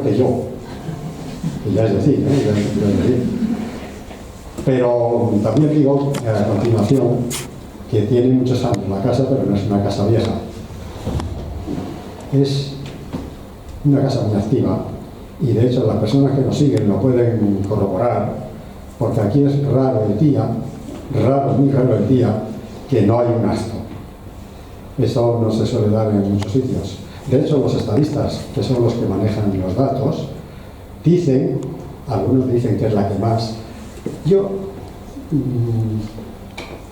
que yo. Y ya es decir, ya es decir. Pero también digo, a continuación, que tiene muchos años la casa, pero no es una casa vieja. Es una casa muy activa, y de hecho las personas que nos siguen lo pueden corroborar, porque aquí es raro el día, muy raro el día, que no hay un acto. Eso no se suele dar en muchos sitios. De hecho, los estadistas, que son los que manejan los datos, dicen, algunos dicen que es la que más. Yo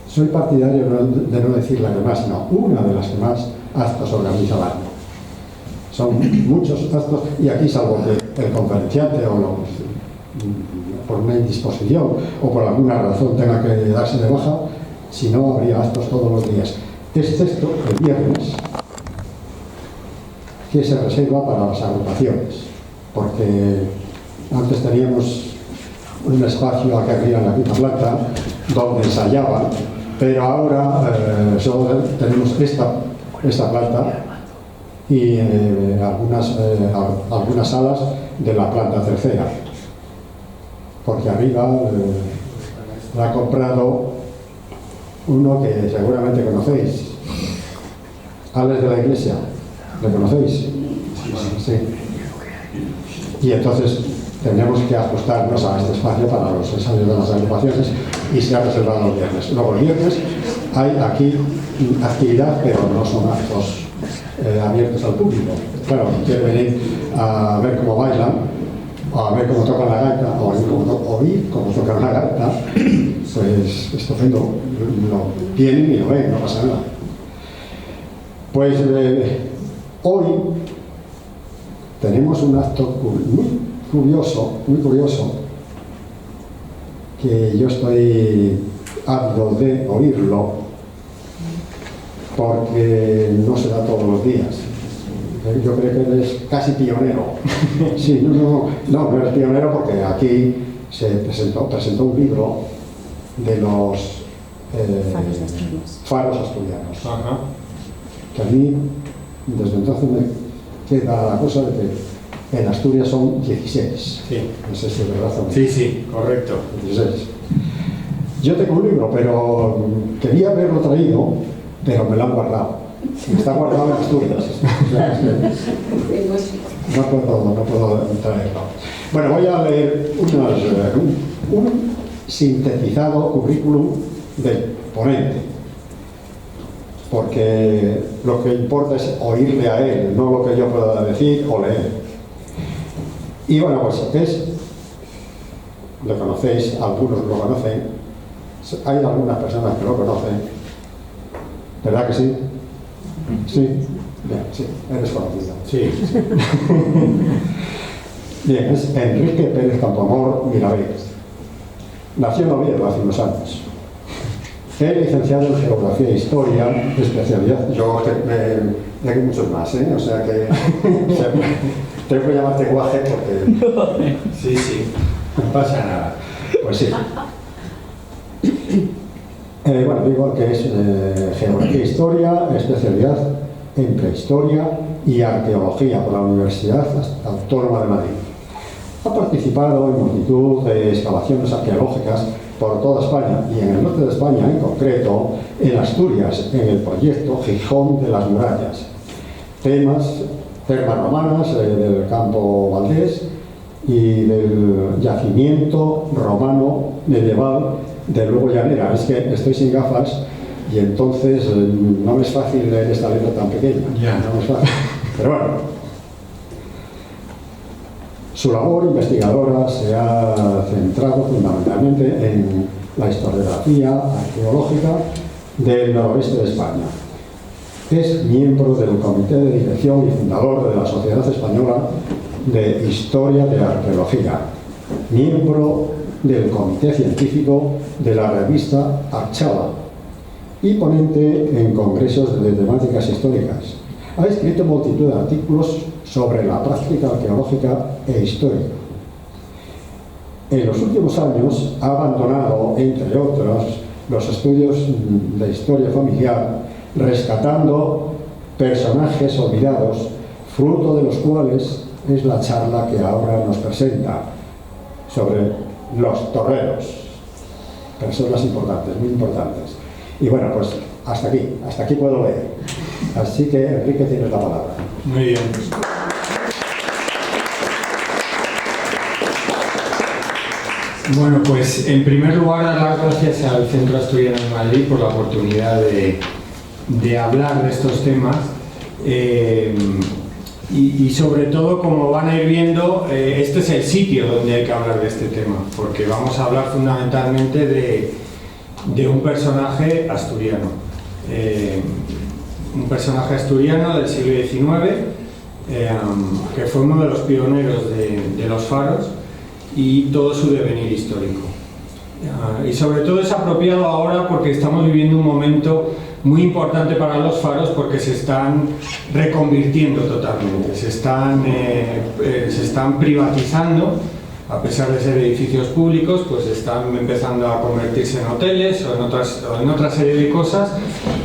soy partidario de no decir la que más, sino una de las que más actos organiza el año. Son muchos actos, y aquí, salvo que el conferenciante por una indisposición o por alguna razón tenga que darse de baja, si no, habría actos todos los días, excepto el viernes, que se reserva para las agrupaciones, porque antes teníamos un espacio aquí arriba en la quinta planta donde ensayaban, pero ahora solo tenemos esta planta y algunas salas de la planta tercera, porque arriba la ha comprado uno que seguramente conocéis, Alex de la Iglesia. ¿Le conocéis? Sí. Y entonces tenemos que ajustarnos a este espacio para los ensayos de las agrupaciones, y se ha reservado los viernes. Luego el viernes hay aquí actividad, pero no son actos abiertos al público. Claro, quiere venir a ver cómo bailan, o a ver cómo tocan la gaita, o oír cómo tocan la gaita, pues estupendo, lo vienen y lo ven, no pasa nada. Pues hoy tenemos un acto muy curioso, que yo estoy ávido de oírlo, porque no se da todos los días. Yo creo que eres casi pionero. Sí, no eres pionero, porque aquí se presentó un libro de los faros asturianos. Ajá. Que a mí, desde entonces, me queda la cosa de que en Asturias son 16. Sí. No sé si es verdad. Sí, correcto. 16. Yo tengo un libro, pero quería haberlo traído, pero me lo han guardado. Está guardado en Asturias. No puedo traerlo. Bueno, voy a leer un sintetizado currículum del ponente, porque lo que importa es oírle a él, no lo que yo pueda decir o leer. Y bueno, pues lo conocéis, algunos lo conocen, hay algunas personas que lo conocen, ¿verdad que sí? Sí, bien, sí, eres conocido. Sí. Bien, es Enrique Pérez Campoamor Mirabés. Nació en Oviedo hace unos años. Es licenciado en Geografía e Historia, especialidad. Yo hay muchos más, o sea que tengo que llamarte guaje porque... Sí, no pasa nada. Pues sí. Bueno, digo que es Geografía e Historia, especialidad en Prehistoria y Arqueología por la Universidad Autónoma de Madrid. Ha participado en multitud de excavaciones arqueológicas por toda España, y en el norte de España en concreto, en Asturias, en el proyecto Gijón de las Murallas. Termas romanas del campo Valdés y del yacimiento romano medieval de Luego Llanera. Es que estoy sin gafas y entonces no me es fácil leer esta letra tan pequeña. No me es fácil. Pero bueno, su labor investigadora se ha centrado fundamentalmente en la historiografía arqueológica del noroeste de España. Es miembro del Comité de Dirección y fundador de la Sociedad Española de Historia de Arqueología, miembro del Comité Científico de la revista Archala y ponente en congresos de temáticas históricas. Ha escrito multitud de artículos sobre la práctica arqueológica e histórica. En los últimos años ha abandonado, entre otros, los estudios de historia familiar, rescatando personajes olvidados, fruto de los cuales es la charla que ahora nos presenta sobre los torreros, personas importantes, muy importantes. Y bueno, pues hasta aquí puedo leer. Así que, Enrique, tienes la palabra. Muy bien. Bueno, pues en primer lugar dar las gracias al Centro Asturiano de Madrid por la oportunidad de hablar de estos temas y sobre todo, como van a ir viendo, este es el sitio donde hay que hablar de este tema, porque vamos a hablar fundamentalmente de un personaje asturiano, del siglo XIX, que fue uno de los pioneros de los faros y todo su devenir histórico. Y sobre todo es apropiado ahora porque estamos viviendo un momento muy importante para los faros, porque se están reconvirtiendo totalmente, se están privatizando. A pesar de ser edificios públicos, pues están empezando a convertirse en hoteles o en otra serie de cosas,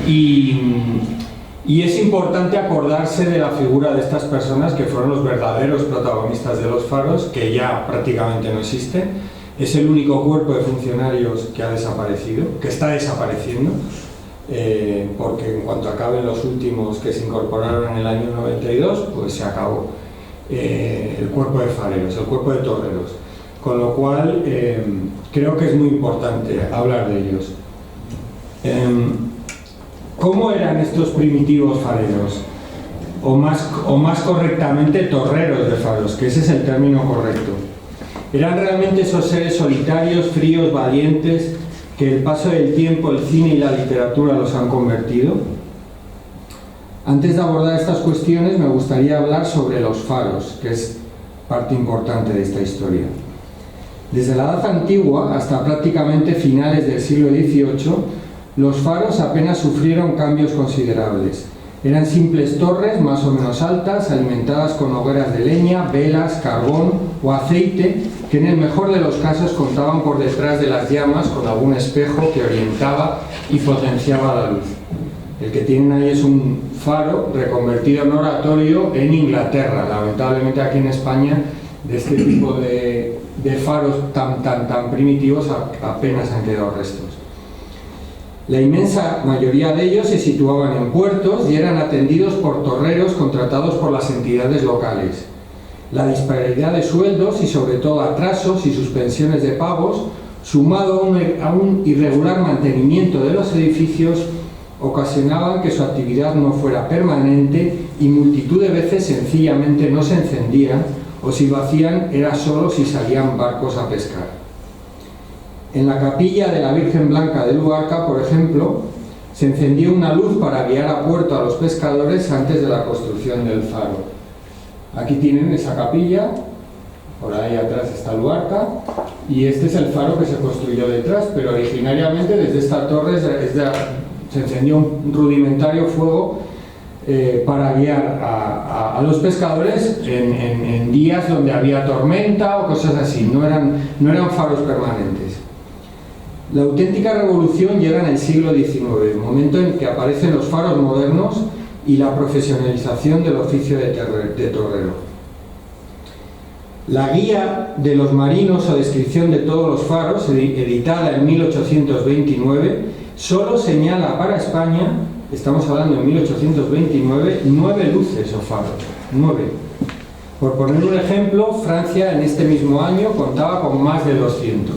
y es importante acordarse de la figura de estas personas que fueron los verdaderos protagonistas de los faros, que ya prácticamente no existen. Es el único cuerpo de funcionarios que ha desaparecido, que está desapareciendo, porque en cuanto acaben los últimos que se incorporaron en el año 92, pues se acabó el cuerpo de fareros, el cuerpo de torreros. Con lo cual, creo que es muy importante hablar de ellos. ¿Cómo eran estos primitivos fareros? O más correctamente, torreros de faros, que ese es el término correcto. ¿Eran realmente esos seres solitarios, fríos, valientes, que el paso del tiempo, el cine y la literatura los han convertido? Antes de abordar estas cuestiones, me gustaría hablar sobre los faros, que es parte importante de esta historia. Desde la Edad Antigua hasta prácticamente finales del siglo XVIII, los faros apenas sufrieron cambios considerables. Eran simples torres más o menos altas, alimentadas con hogueras de leña, velas, carbón o aceite, que en el mejor de los casos contaban por detrás de las llamas con algún espejo que orientaba y potenciaba la luz. El que tienen ahí es un faro reconvertido en oratorio en Inglaterra. Lamentablemente aquí en España de este tipo de faros tan primitivos apenas han quedado restos. La inmensa mayoría de ellos se situaban en puertos y eran atendidos por torreros contratados por las entidades locales. La disparidad de sueldos y sobre todo atrasos y suspensiones de pagos, sumado a un irregular mantenimiento de los edificios, ocasionaban que su actividad no fuera permanente y multitud de veces sencillamente no se encendían, o si lo hacían era solo si salían barcos a pescar. En la capilla de la Virgen Blanca de Luarca, por ejemplo, se encendió una luz para guiar a puerto a los pescadores antes de la construcción del faro. Aquí tienen esa capilla, por ahí atrás está Luarca, y este es el faro que se construyó detrás, pero originariamente desde esta torre se encendió un rudimentario fuego para guiar a los pescadores en días donde había tormenta o cosas así. No eran faros permanentes. La auténtica revolución llega en el siglo XIX, momento en que aparecen los faros modernos y la profesionalización del oficio de torrero. La guía de los marinos o descripción de todos los faros, editada en 1829, solo señala para España, estamos hablando de 1829, 9 luces o faros, 9. Por poner un ejemplo, Francia en este mismo año contaba con más de 200.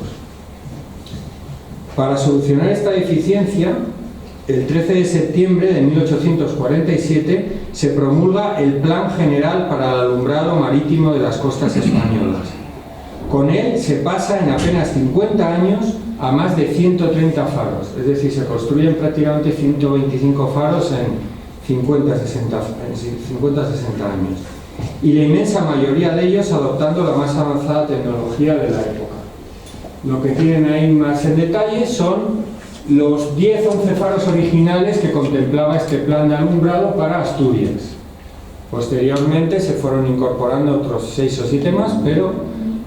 Para solucionar esta deficiencia, el 13 de septiembre de 1847 se promulga el Plan General para el Alumbrado Marítimo de las Costas Españolas. Con él se pasa en apenas 50 años a más de 130 faros, es decir, se construyen prácticamente 125 faros en 50-60 años. Y la inmensa mayoría de ellos adoptando la más avanzada tecnología de la época. Lo que tienen ahí más en detalle son los 10-11 faros originales que contemplaba este plan de alumbrado para Asturias. Posteriormente se fueron incorporando otros 6 o 7 más, pero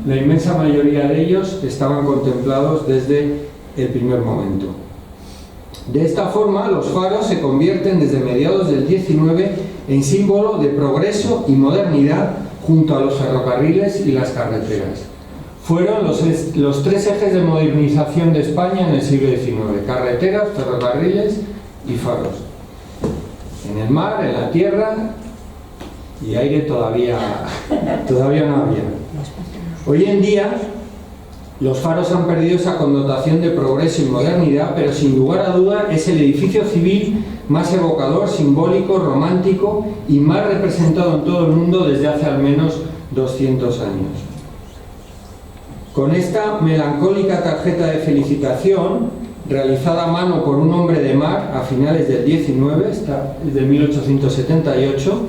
la inmensa mayoría de ellos estaban contemplados desde el primer momento. De esta forma, los faros se convierten desde mediados del XIX en símbolo de progreso y modernidad junto a los ferrocarriles y las carreteras. Fueron los tres ejes de modernización de España en el siglo XIX: carreteras, ferrocarriles y faros. En el mar, en la tierra, y aire todavía no había. Hoy en día los faros han perdido esa connotación de progreso y modernidad, pero sin lugar a duda es el edificio civil más evocador, simbólico, romántico y más representado en todo el mundo desde hace al menos 200 años. Con esta melancólica tarjeta de felicitación, realizada a mano por un hombre de mar a finales del 19, es de 1878,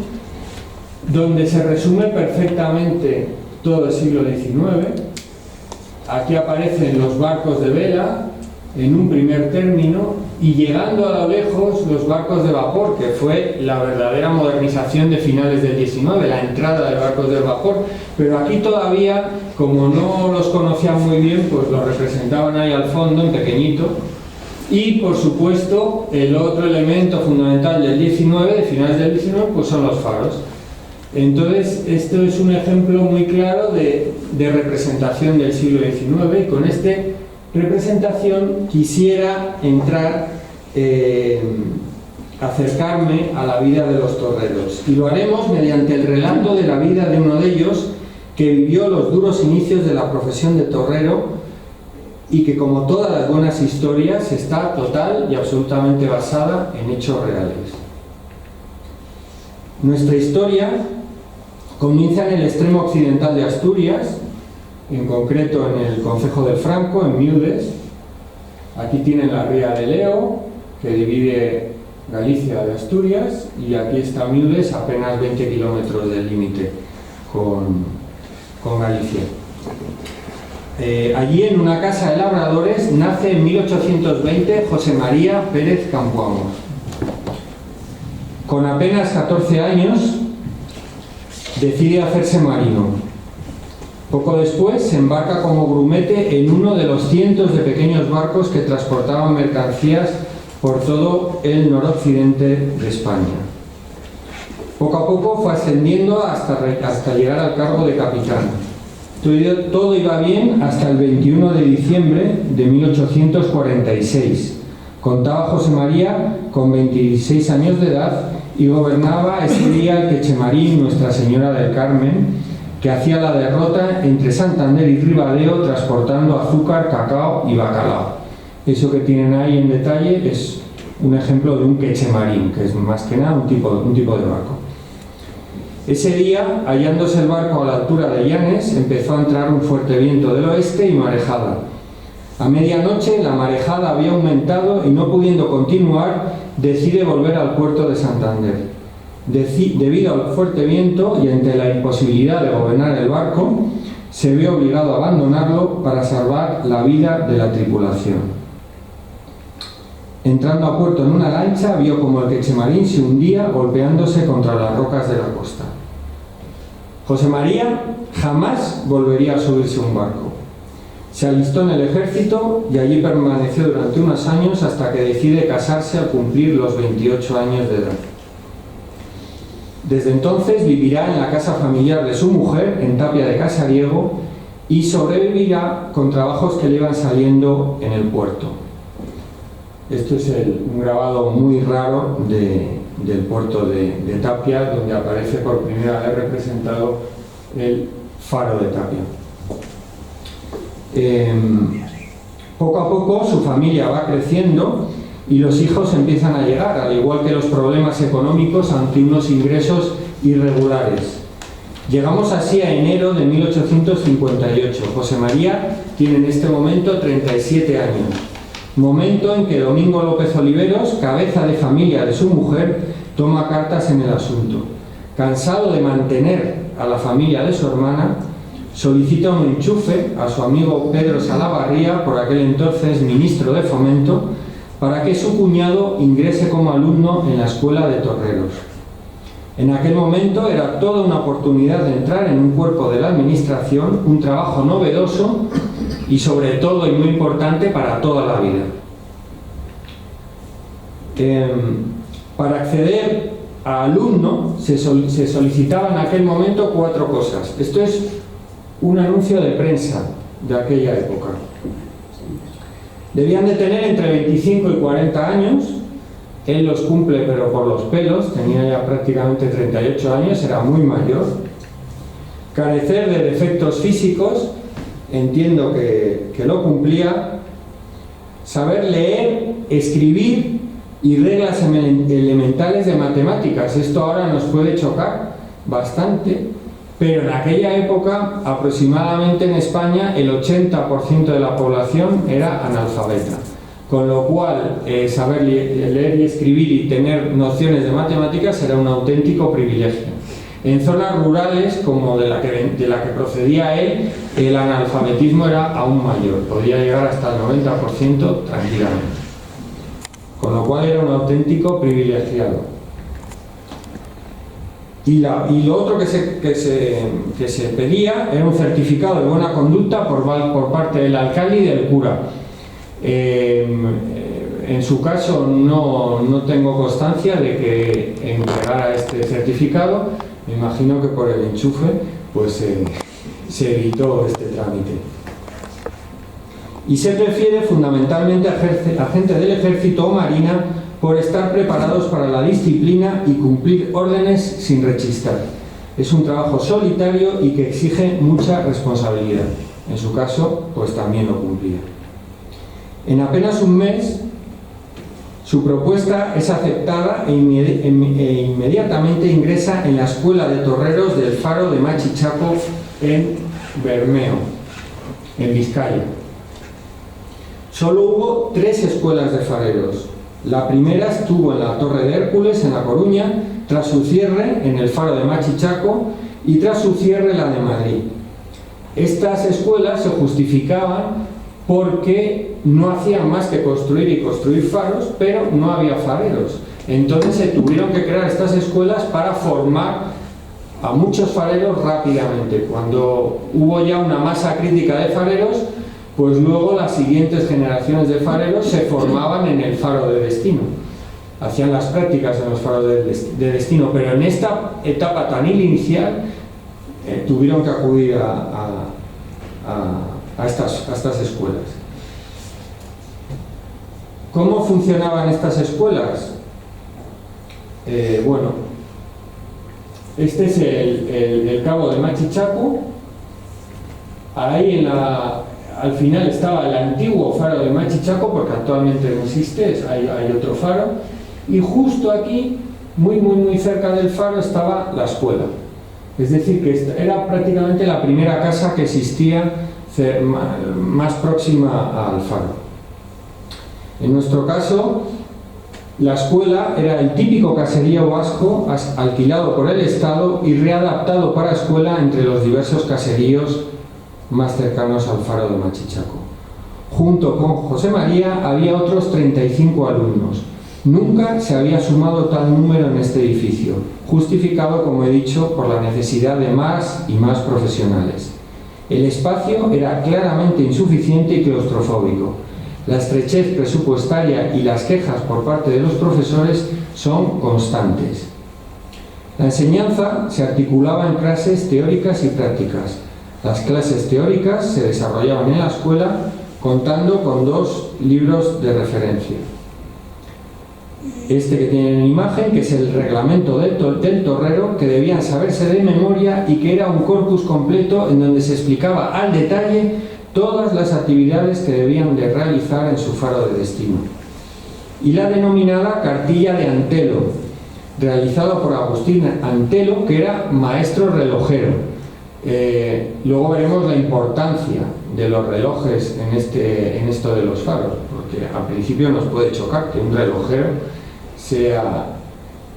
donde se resume perfectamente todo el siglo XIX. Aquí aparecen los barcos de vela en un primer término, y llegando a lo lejos los barcos de vapor, que fue la verdadera modernización de finales del 19, la entrada de barcos de vapor. Pero aquí todavía, como no los conocían muy bien, pues los representaban ahí al fondo en pequeñito. Y por supuesto el otro elemento fundamental del 19, de finales del 19, pues son los faros. Entonces esto es un ejemplo muy claro de representación del siglo XIX, y con esta representación quisiera entrar, acercarme a la vida de los torreros, y lo haremos mediante el relato de la vida de uno de ellos que vivió los duros inicios de la profesión de torrero, y que, como todas las buenas historias, está total y absolutamente basada en hechos reales. Nuestra historia comienza en el extremo occidental de Asturias, en concreto en el concejo del Franco, en Miudes. Aquí tienen la ría de Leo, que divide Galicia de Asturias, y aquí está Miudes, apenas 20 kilómetros del límite con Galicia. Allí, en una casa de labradores, nace en 1820 José María Pérez Campoamor. Con apenas 14 años decide hacerse marino. Poco después se embarca como grumete en uno de los cientos de pequeños barcos que transportaban mercancías por todo el noroccidente de España. Poco a poco fue ascendiendo hasta llegar al cargo de capitán. Todo iba bien hasta el 21 de diciembre de 1846. Contaba José María con 26 años de edad y gobernaba ese día el Quechemarín Nuestra Señora del Carmen, que hacía la derrota entre Santander y Ribadeo transportando azúcar, cacao y bacalao. Eso que tienen ahí en detalle es un ejemplo de un quechemarín, que es más que nada un tipo de barco. Ese día, hallándose el barco a la altura de Llanes, empezó a entrar un fuerte viento del oeste y marejada. A medianoche la marejada había aumentado y, no pudiendo continuar, decide volver al puerto de Santander. Debido al fuerte viento y ante la imposibilidad de gobernar el barco, se ve obligado a abandonarlo para salvar la vida de la tripulación. Entrando a puerto en una lancha, vio como el Quechemarín se hundía golpeándose contra las rocas de la costa. José María jamás volvería a subirse a un barco. Se alistó en el ejército y allí permaneció durante unos años hasta que decide casarse al cumplir los 28 años de edad. Desde entonces vivirá en la casa familiar de su mujer, en Tapia de Casariego, y sobrevivirá con trabajos que le iban saliendo en el puerto. Esto es un grabado muy raro del puerto de Tapia, donde aparece por primera vez representado el faro de Tapia. Poco a poco su familia va creciendo y los hijos empiezan a llegar, al igual que los problemas económicos ante unos ingresos irregulares. Llegamos así a enero de 1858. José María tiene en este momento 37 años. Momento en que Domingo López Oliveros, cabeza de familia de su mujer, toma cartas en el asunto. Cansado de mantener a la familia de su hermana, solicita un enchufe a su amigo Pedro Salavarría, por aquel entonces ministro de Fomento, para que su cuñado ingrese como alumno en la escuela de torreros. En aquel momento era toda una oportunidad de entrar en un cuerpo de la administración, un trabajo novedoso y, sobre todo, y muy importante, para toda la vida. Para acceder alumno se solicitaba en aquel momento 4 cosas. Esto es un anuncio de prensa de aquella época. Debían de tener entre 25 y 40 años. Él los cumple pero por los pelos, tenía ya prácticamente 38 años, era muy mayor. Carecer de defectos físicos, entiendo que lo cumplía. Saber leer, escribir y reglas elementales de matemáticas. Esto ahora nos puede chocar bastante, pero en aquella época aproximadamente en España el 80% de la población era analfabeta, con lo cual saber leer y escribir y tener nociones de matemáticas era un auténtico privilegio. En zonas rurales, como de la que procedía él, el analfabetismo era aún mayor, podía llegar hasta el 90% tranquilamente, con lo cual era un auténtico privilegiado. Y lo otro que se pedía era un certificado de buena conducta por parte del alcalde y del cura. En su caso no tengo constancia de que entregara este certificado. Me imagino que por el enchufe pues se evitó este trámite. Y se prefiere fundamentalmente a gente del ejército o marina por estar preparados para la disciplina y cumplir órdenes sin rechistar. Es un trabajo solitario y que exige mucha responsabilidad. En su caso, pues también lo cumplía. En apenas un mes, su propuesta es aceptada e inmediatamente ingresa en la Escuela de Torreros del Faro de Machichaco en Bermeo, en Vizcaya. Solo hubo 3 escuelas de fareros. La primera estuvo en la Torre de Hércules, en La Coruña, tras su cierre en el Faro de Machichaco y tras su cierre la de Madrid. Estas escuelas se justificaban porque no hacían más que construir y construir faros, pero no había fareros. Entonces se tuvieron que crear estas escuelas para formar a muchos fareros rápidamente. Cuando hubo ya una masa crítica de fareros, pues luego las siguientes generaciones de fareros se formaban en el Faro de Destino. Hacían las prácticas en los faros de Destino, pero en esta etapa tan inicial tuvieron que acudir a estas escuelas. ¿Cómo funcionaban estas escuelas? Bueno, este es el cabo de Machichaco. Ahí al final estaba el antiguo faro de Machichaco, porque actualmente no existe, hay otro faro, y justo aquí, muy cerca del faro, estaba la escuela. Es decir, que era prácticamente la primera casa que existía más próxima al faro. En nuestro caso, la escuela era el típico caserío vasco alquilado por el Estado y readaptado para escuela entre los diversos caseríos más cercanos al faro de Machichaco. Junto con José María había otros 35 alumnos. Nunca se había sumado tal número en este edificio, justificado, como he dicho, por la necesidad de más y más profesionales. El espacio era claramente insuficiente y claustrofóbico. La estrechez presupuestaria y las quejas por parte de los profesores son constantes. La enseñanza se articulaba en clases teóricas y prácticas. Las clases teóricas se desarrollaban en la escuela contando con 2 libros de referencia. Este que tienen en imagen, que es el reglamento del torrero, que debían saberse de memoria y que era un corpus completo en donde se explicaba al detalle todas las actividades que debían de realizar en su faro de destino. Y la denominada cartilla de Antelo, realizada por Agustín Antelo, que era maestro relojero. Luego veremos la importancia de los relojes en esto de los faros, porque al principio nos puede chocar que un relojero sea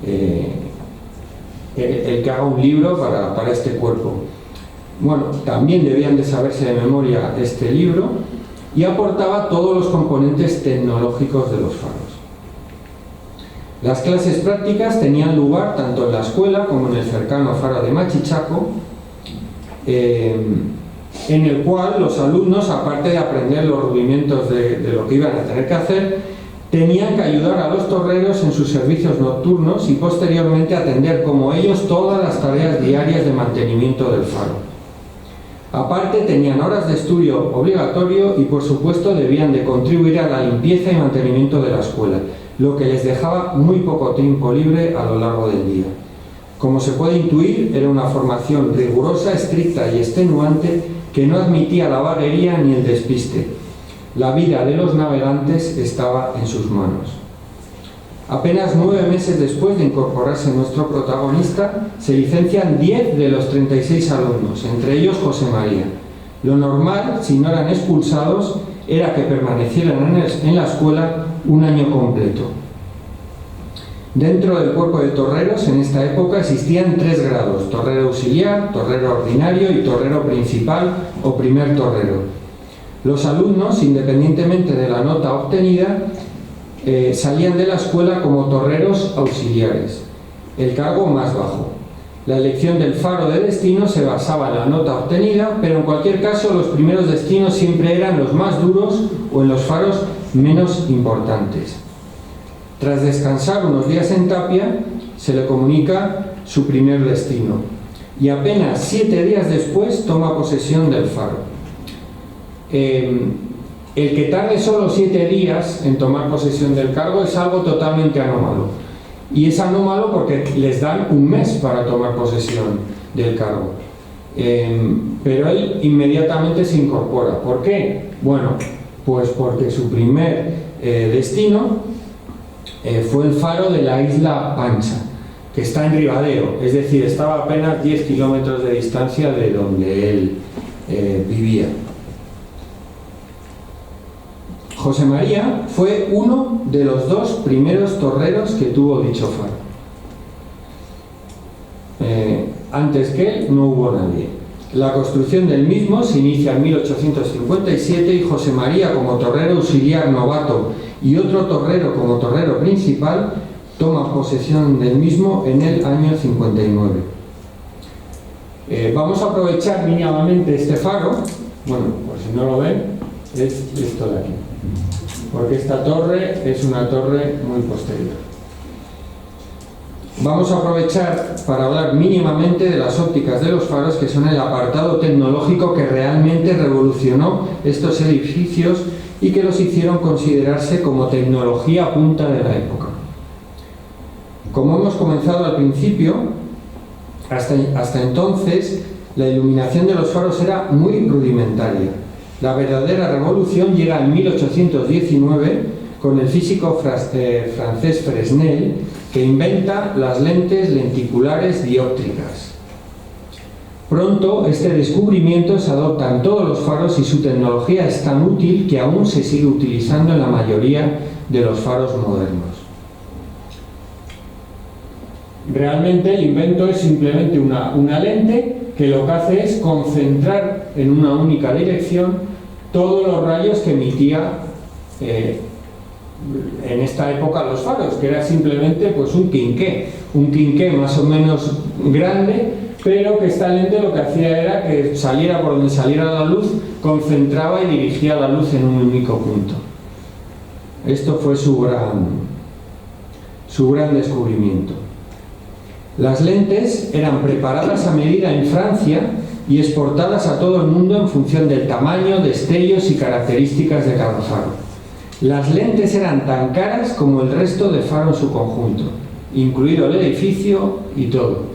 el que haga un libro para este cuerpo. Bueno, también debían de saberse de memoria este libro y aportaba todos los componentes tecnológicos de los faros. Las clases prácticas tenían lugar tanto en la escuela como en el cercano faro de Machichaco, en el cual los alumnos, aparte de aprender los rudimentos de lo que iban a tener que hacer, tenían que ayudar a los torreros en sus servicios nocturnos y posteriormente atender como ellos todas las tareas diarias de mantenimiento del faro. Aparte tenían horas de estudio obligatorio y por supuesto debían de contribuir a la limpieza y mantenimiento de la escuela, lo que les dejaba muy poco tiempo libre a lo largo del día. Como se puede intuir, era una formación rigurosa, estricta y extenuante que no admitía la vaguería ni el despiste. La vida de los navegantes estaba en sus manos. Apenas 9 meses después de incorporarse nuestro protagonista, se licencian 10 de los 36 alumnos, entre ellos José María. Lo normal, si no eran expulsados, era que permanecieran en la escuela un año completo. Dentro del cuerpo de torreros, en esta época existían 3 grados: torrero auxiliar, torrero ordinario y torrero principal o primer torrero. Los alumnos, independientemente de la nota obtenida, salían de la escuela como torreros auxiliares, el cargo más bajo. La elección del faro de destino se basaba en la nota obtenida, pero en cualquier caso los primeros destinos siempre eran los más duros o en los faros menos importantes. Tras descansar unos días en Tapia, se le comunica su primer destino y apenas 7 días después toma posesión del faro. El que tarde solo 7 días en tomar posesión del cargo es algo totalmente anómalo. Y es anómalo porque les dan un mes para tomar posesión del cargo. Pero él inmediatamente se incorpora. ¿Por qué? Bueno, pues porque su primer destino fue el faro de la isla Pancha, que está en Ribadeo, es decir, estaba a apenas 10 kilómetros de distancia de donde él vivía. José María fue uno de los 2 primeros torreros que tuvo dicho faro. Antes que él no hubo nadie. La construcción del mismo se inicia en 1857 y José María, como torrero auxiliar novato y otro torrero como torrero principal, toma posesión del mismo en el año 59. Vamos a aprovechar mínimamente este faro. Bueno, por si no lo ven, es esto de aquí, porque esta torre es una torre muy posterior. Vamos a aprovechar para hablar mínimamente de las ópticas de los faros, que son el apartado tecnológico que realmente revolucionó estos edificios y que los hicieron considerarse como tecnología punta de la época. Como hemos comenzado al principio, hasta entonces la iluminación de los faros era muy rudimentaria. La verdadera revolución llega en 1819 con el físico francés Fresnel, que inventa las lentes lenticulares dióptricas. Pronto este descubrimiento se adopta en todos los faros y su tecnología es tan útil que aún se sigue utilizando en la mayoría de los faros modernos. Realmente el invento es simplemente una lente que lo que hace es concentrar en una única dirección todos los rayos que emitía en esta época los faros, que era simplemente pues un quinqué más o menos grande, pero que esta lente lo que hacía era que saliera por donde saliera la luz, concentraba y dirigía la luz en un único punto. Esto fue su gran descubrimiento. Las lentes eran preparadas a medida en Francia y exportadas a todo el mundo en función del tamaño, destellos y características de cada faro. Las lentes eran tan caras como el resto de faro en su conjunto, incluido el edificio y todo.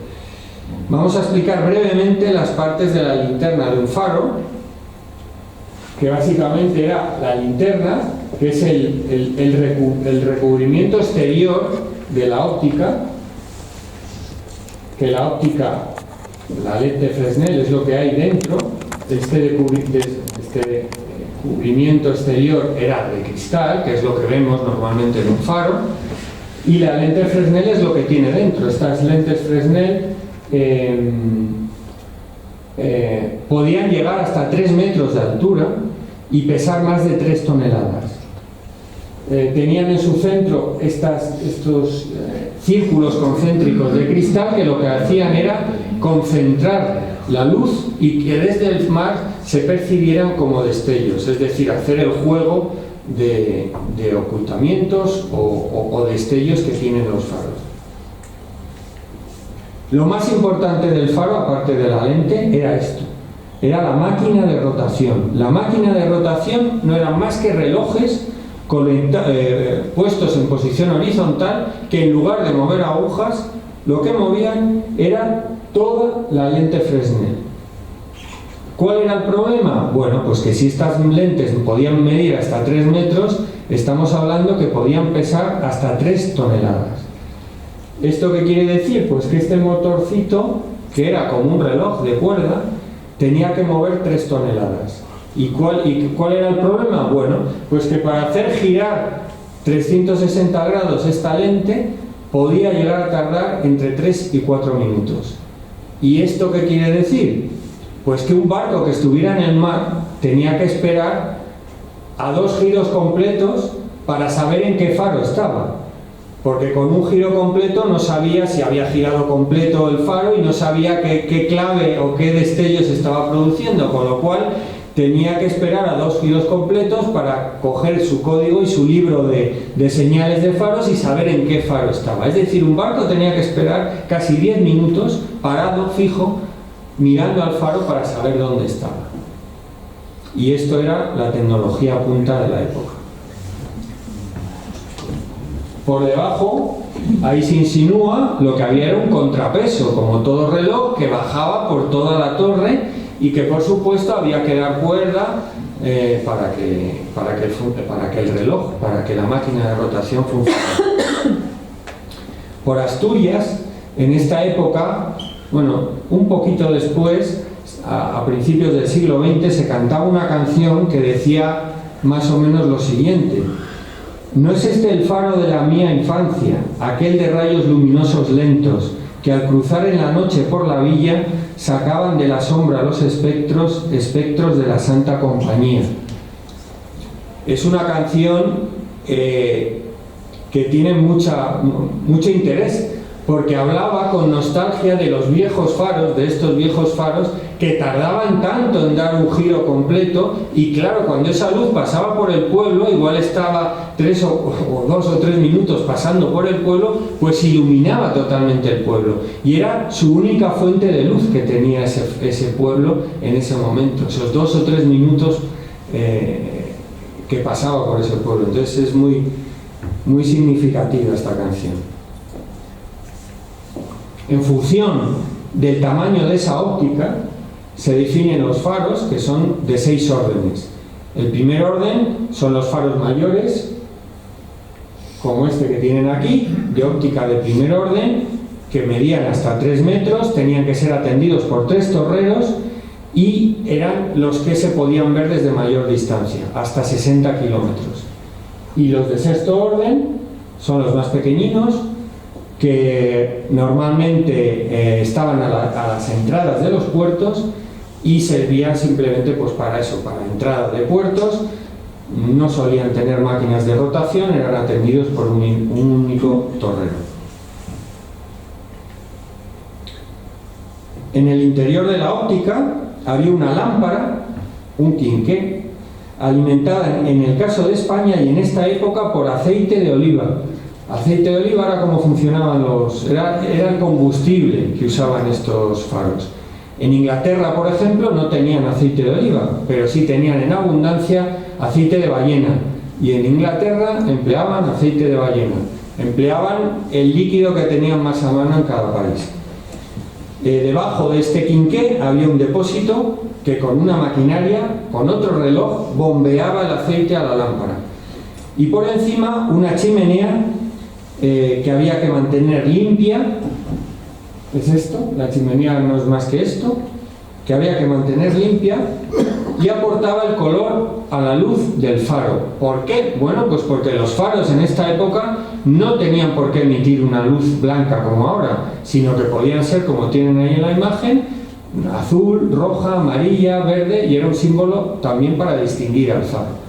Vamos a explicar brevemente las partes de la linterna de un faro, que básicamente era la linterna, que es el recubrimiento exterior de la óptica, que la óptica, la lente Fresnel es lo que hay dentro. Este cubrimiento exterior era de cristal, que es lo que vemos normalmente en un faro, y la lente Fresnel es lo que tiene dentro. Estas lentes Fresnel podían llegar hasta 3 metros de altura y pesar más de 3 toneladas. Tenían en su centro estos círculos concéntricos de cristal que lo que hacían era concentrar la luz y que desde el mar se percibieran como destellos, es decir, hacer el juego de ocultamientos o destellos que tienen los faros. Lo más importante del faro, aparte de la lente, era esto. Era la máquina de rotación. La máquina de rotación no eran más que relojes puestos en posición horizontal que en lugar de mover agujas, lo que movían era toda la lente Fresnel. ¿Cuál era el problema? Bueno, pues que si estas lentes podían medir hasta 3 metros, estamos hablando que podían pesar hasta 3 toneladas. ¿Esto qué quiere decir? Pues que este motorcito, que era como un reloj de cuerda, tenía que mover 3 toneladas. ¿Y cuál era el problema? Bueno, pues que para hacer girar 360 grados esta lente podía llegar a tardar entre 3 y 4 minutos. ¿Y esto qué quiere decir? Pues que un barco que estuviera en el mar tenía que esperar a 2 giros completos para saber en qué faro estaba. Porque con un giro completo no sabía si había girado completo el faro y no sabía qué clave o qué destello se estaba produciendo, con lo cual tenía que esperar a 2 giros completos para coger su código y su libro de señales de faros y saber en qué faro estaba. Es decir, un barco tenía que esperar casi 10 minutos parado, fijo, mirando al faro para saber dónde estaba. Y esto era la tecnología punta de la época. Por debajo, ahí se insinúa lo que había era un contrapeso, como todo reloj, que bajaba por toda la torre y que por supuesto había que dar cuerda para que el reloj, para que la máquina de rotación funcionara. Por Asturias, en esta época, bueno, un poquito después, a principios del siglo XX, se cantaba una canción que decía más o menos lo siguiente: no es este el faro de la mía infancia, aquel de rayos luminosos lentos, que al cruzar en la noche por la villa sacaban de la sombra los espectros de la Santa Compañía. Es una canción que tiene mucho interés, porque hablaba con nostalgia de los viejos faros, de estos viejos faros que tardaban tanto en dar un giro completo, y claro, cuando esa luz pasaba por el pueblo, igual estaba 2 o 3 minutos pasando por el pueblo, pues iluminaba totalmente el pueblo, y era su única fuente de luz que tenía ese pueblo en ese momento, esos 2 o 3 minutos que pasaba por ese pueblo. Entonces es muy, muy significativa esta canción. En función del tamaño de esa óptica se definen los faros, que son de 6 órdenes. El primer orden son los faros mayores, como este que tienen aquí, de óptica de primer orden, que medían hasta 3 metros, tenían que ser atendidos por 3 torreros y eran los que se podían ver desde mayor distancia, hasta 60 kilómetros. Y los de sexto orden son los más pequeñinos, que normalmente estaban a las entradas de los puertos y servían simplemente pues para eso, para entrada de puertos. No solían tener máquinas de rotación, eran atendidos por un único torrero. En el interior de la óptica había una lámpara, un quinqué, alimentada en el caso de España y en esta época por aceite de oliva. Aceite de oliva era como funcionaban era el combustible que usaban estos faros. En Inglaterra, por ejemplo, no tenían aceite de oliva, pero sí tenían en abundancia aceite de ballena. Y en Inglaterra empleaban aceite de ballena. Empleaban el líquido que tenían más a mano en cada país. Debajo de este quinqué había un depósito que con una maquinaria, con otro reloj, bombeaba el aceite a la lámpara. Y por encima una chimenea que había que mantener limpia. Es esto, la chimenea no es más que esto, que había que mantener limpia, y aportaba el color a la luz del faro. ¿Por qué? Bueno, pues porque los faros en esta época no tenían por qué emitir una luz blanca como ahora, sino que podían ser, como tienen ahí en la imagen, azul, roja, amarilla, verde, y era un símbolo también para distinguir al faro.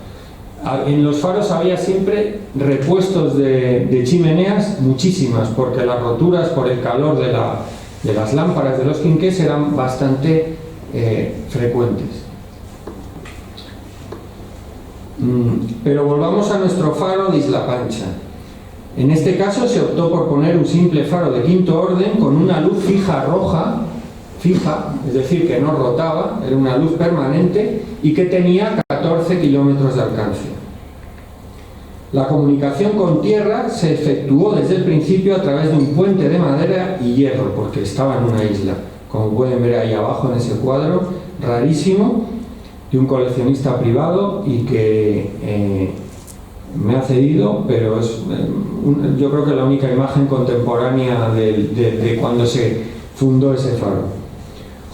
En los faros había siempre repuestos de chimeneas, muchísimas, porque las roturas por el calor de las lámparas de los quinqués eran bastante frecuentes. Pero volvamos a nuestro faro de Isla Pancha. En este caso se optó por poner un simple faro de quinto orden con una luz fija roja, es decir, que no rotaba, era una luz permanente y que tenía 14 kilómetros de alcance. La comunicación con tierra se efectuó desde el principio a través de un puente de madera y hierro, porque estaba en una isla, como pueden ver ahí abajo en ese cuadro, rarísimo, de un coleccionista privado y que me ha cedido, pero es yo creo que la única imagen contemporánea de cuando se fundó ese faro.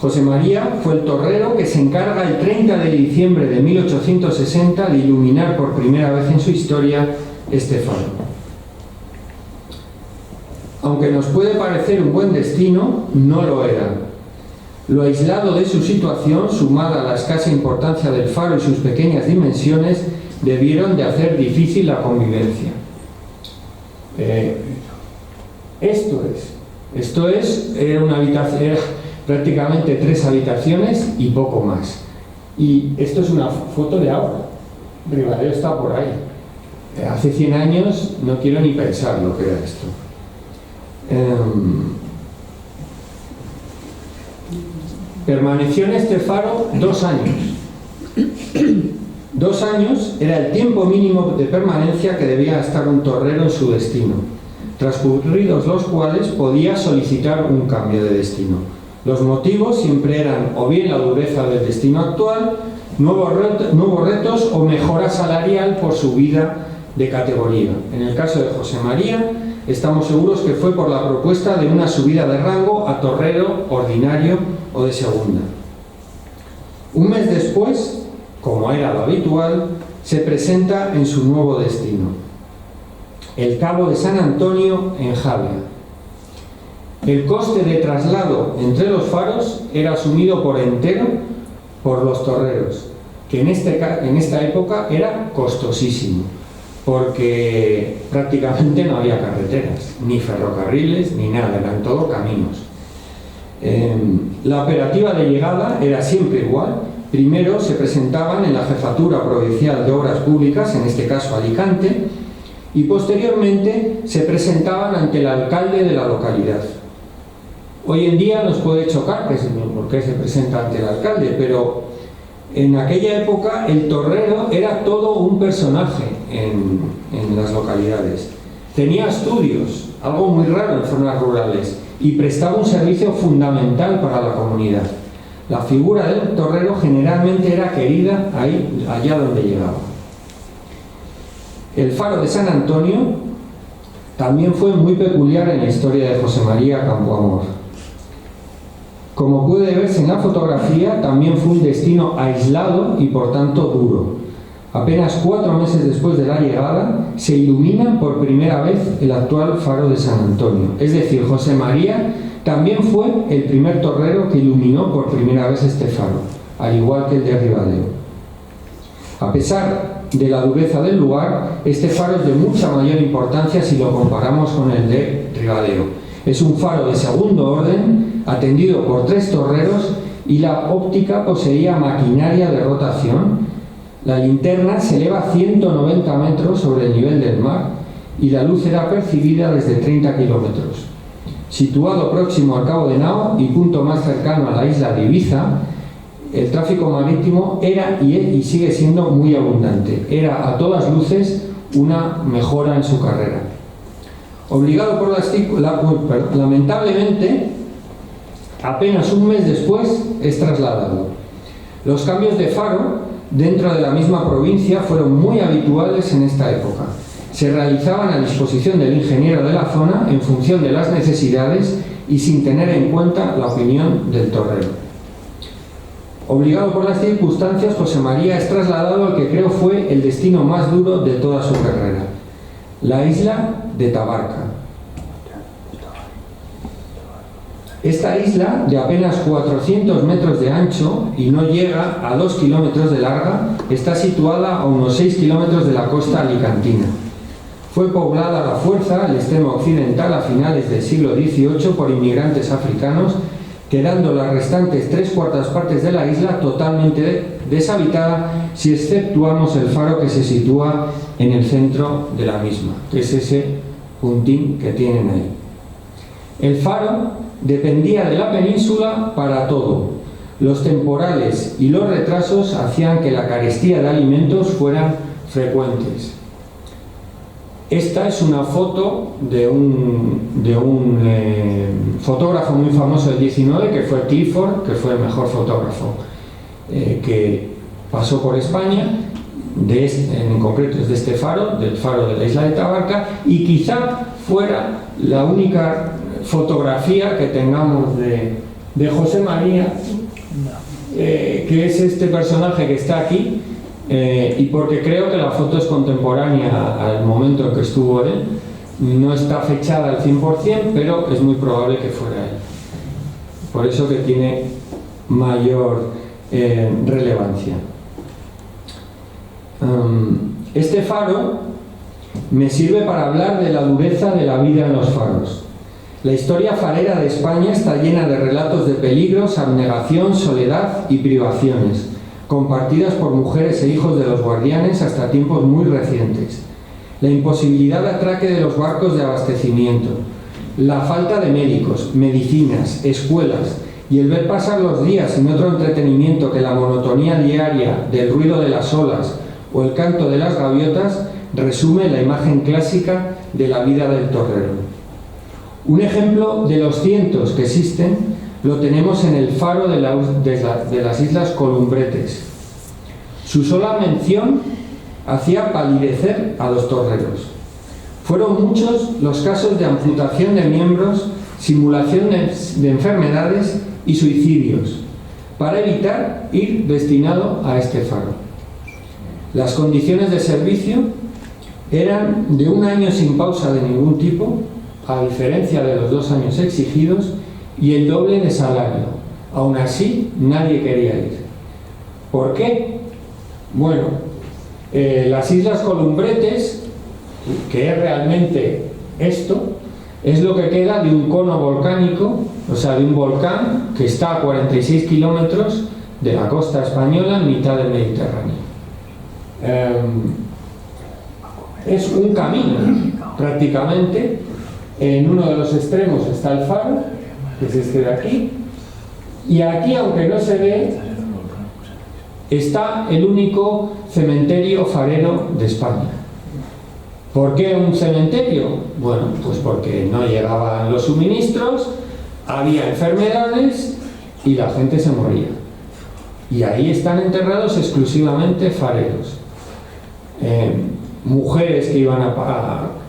José María fue el torrero que se encarga el 30 de diciembre de 1860 de iluminar por primera vez en su historia este faro. Aunque nos puede parecer un buen destino, no lo era. Lo aislado de su situación, sumada a la escasa importancia del faro y sus pequeñas dimensiones, debieron de hacer difícil la convivencia. Esto es una habitación, prácticamente 3 habitaciones y poco más. Y esto es una foto de ahora. Ribadeo está por ahí. Hace 100 años no quiero ni pensar lo que era esto. Permaneció en este faro 2 años. 2 años era el tiempo mínimo de permanencia que debía estar un torrero en su destino, transcurridos los cuales podía solicitar un cambio de destino. Los motivos siempre eran o bien la dureza del destino actual, nuevos retos o mejora salarial por subida de categoría. En el caso de José María, estamos seguros que fue por la propuesta de una subida de rango a torrero ordinario o de segunda. Un mes después, como era lo habitual, se presenta en su nuevo destino, el Cabo de San Antonio en Javia. El coste de traslado entre los faros era asumido por entero por los torreros, que en esta época era costosísimo, porque prácticamente no había carreteras, ni ferrocarriles, ni nada, eran todo caminos. La operativa de llegada era siempre igual. Primero se presentaban en la Jefatura Provincial de Obras Públicas, en este caso Alicante, y posteriormente se presentaban ante el alcalde de la localidad. Hoy en día nos puede chocar por qué se presenta ante el alcalde, pero en aquella época el torrero era todo un personaje en las localidades. Tenía estudios, algo muy raro en zonas rurales, y prestaba un servicio fundamental para la comunidad. La figura del torrero generalmente era querida allá donde llegaba. El faro de San Antonio también fue muy peculiar en la historia de José María Campoamor. Como puede verse en la fotografía, también fue un destino aislado y por tanto duro. Apenas 4 meses después de la llegada, se ilumina por primera vez el actual faro de San Antonio. Es decir, José María también fue el primer torrero que iluminó por primera vez este faro, al igual que el de Ribadeo. A pesar de la dureza del lugar, este faro es de mucha mayor importancia si lo comparamos con el de Ribadeo. Es un faro de segundo orden, atendido por 3 torreros, y la óptica poseía maquinaria de rotación. La linterna se eleva a 190 metros sobre el nivel del mar y la luz era percibida desde 30 kilómetros. Situado próximo al Cabo de Nao y punto más cercano a la isla de Ibiza, el tráfico marítimo era y sigue siendo muy abundante. Era a todas luces una mejora en su carrera. Obligado por lamentablemente, apenas un mes después es trasladado. Los cambios de faro dentro de la misma provincia fueron muy habituales en esta época. Se realizaban a disposición del ingeniero de la zona en función de las necesidades y sin tener en cuenta la opinión del torrero. Obligado por las circunstancias, José María es trasladado al que creo fue el destino más duro de toda su carrera, la isla de Tabarca. Esta isla, de apenas 400 metros de ancho y no llega a 2 kilómetros de larga, está situada a unos 6 kilómetros de la costa alicantina. Fue poblada a la fuerza al extremo occidental a finales del siglo XVIII por inmigrantes africanos quedando las restantes 3/4 partes de la isla totalmente deshabitada si exceptuamos el faro que se sitúa en el centro de la misma, que es ese puntín que tienen ahí. El faro dependía de la península para todo. Los temporales y los retrasos hacían que la carestía de alimentos fueran frecuentes. Esta es una foto de un fotógrafo muy famoso del 19, que fue Clifford, que fue el mejor fotógrafo que pasó por España, en concreto es de este faro, del faro de la isla de Tabarca, y quizá fuera la única fotografía que tengamos de José María, que es este personaje que está aquí, y porque creo que la foto es contemporánea al momento en que estuvo él. No está fechada al 100%, pero es muy probable que fuera él. Por eso que tiene mayor relevancia. Este faro me sirve para hablar de la dureza de la vida en los faros. La historia farera de España está llena de relatos de peligros, abnegación, soledad y privaciones, compartidas por mujeres e hijos de los guardianes hasta tiempos muy recientes. La imposibilidad de atraque de los barcos de abastecimiento, la falta de médicos, medicinas, escuelas y el ver pasar los días sin otro entretenimiento que la monotonía diaria del ruido de las olas o el canto de las gaviotas resume la imagen clásica de la vida del torrero. Un ejemplo de los cientos que existen lo tenemos en el faro de las Islas Columbretes. Su sola mención hacía palidecer a los torreros. Fueron muchos los casos de amputación de miembros, simulación de enfermedades y suicidios, para evitar ir destinado a este faro. Las condiciones de servicio eran de 1 año sin pausa de ningún tipo, a diferencia de los 2 años exigidos, y el doble de salario. Aún así, nadie quería ir. ¿Por qué? Bueno, las Islas Columbretes, que es realmente esto, es lo que queda de un cono volcánico, o sea, de un volcán que está a 46 kilómetros de la costa española en mitad del Mediterráneo. Es un camino, prácticamente. En uno de los extremos está el faro, que es este de aquí, y aquí, aunque no se ve, está el único cementerio farero de España. ¿Por qué un cementerio? Bueno, pues porque no llegaban los suministros, había enfermedades y la gente se moría. Y ahí están enterrados exclusivamente fareros. Mujeres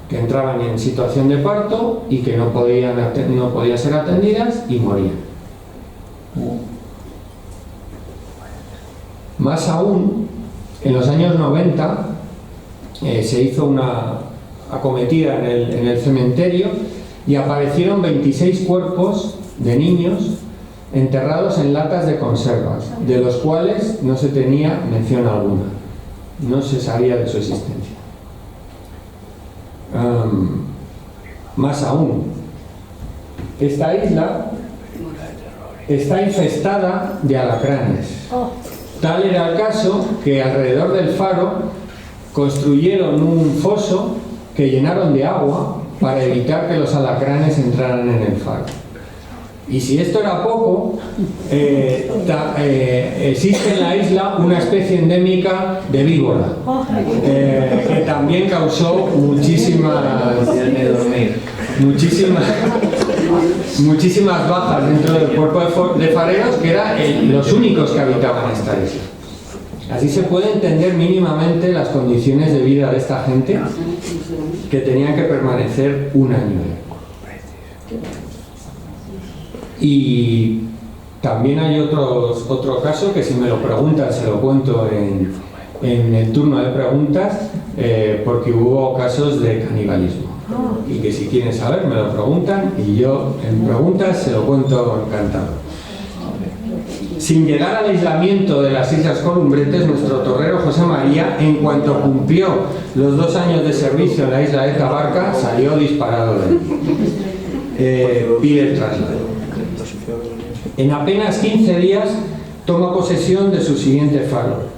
que entraban en situación de parto y que no podían ser atendidas y morían. Más aún, en los años 90 se hizo una acometida en el cementerio y aparecieron 26 cuerpos de niños enterrados en latas de conservas, de los cuales no se tenía mención alguna, no se sabía de su existencia. Más aún, esta isla está infestada de alacranes. Tal era el caso que alrededor del faro construyeron un foso que llenaron de agua para evitar que los alacranes entraran en el faro. Y si esto era poco, existe en la isla una especie endémica de víbora, que también causó muchísimas bajas dentro del cuerpo de fareros, que eran los únicos que habitaban esta isla. Así se puede entender mínimamente las condiciones de vida de esta gente, que tenían que permanecer 1 año. Y también hay otro caso que, si me lo preguntan, se lo cuento en el turno de preguntas, porque hubo casos de canibalismo. Y que si quieren saber me lo preguntan y yo en preguntas se lo cuento encantado. Sin llegar al aislamiento de las Islas Columbretes, nuestro torrero José María, en cuanto cumplió los 2 años de servicio en la isla de Tabarca, salió disparado de él. Pide el traslado. En apenas 15 días toma posesión de su siguiente faro.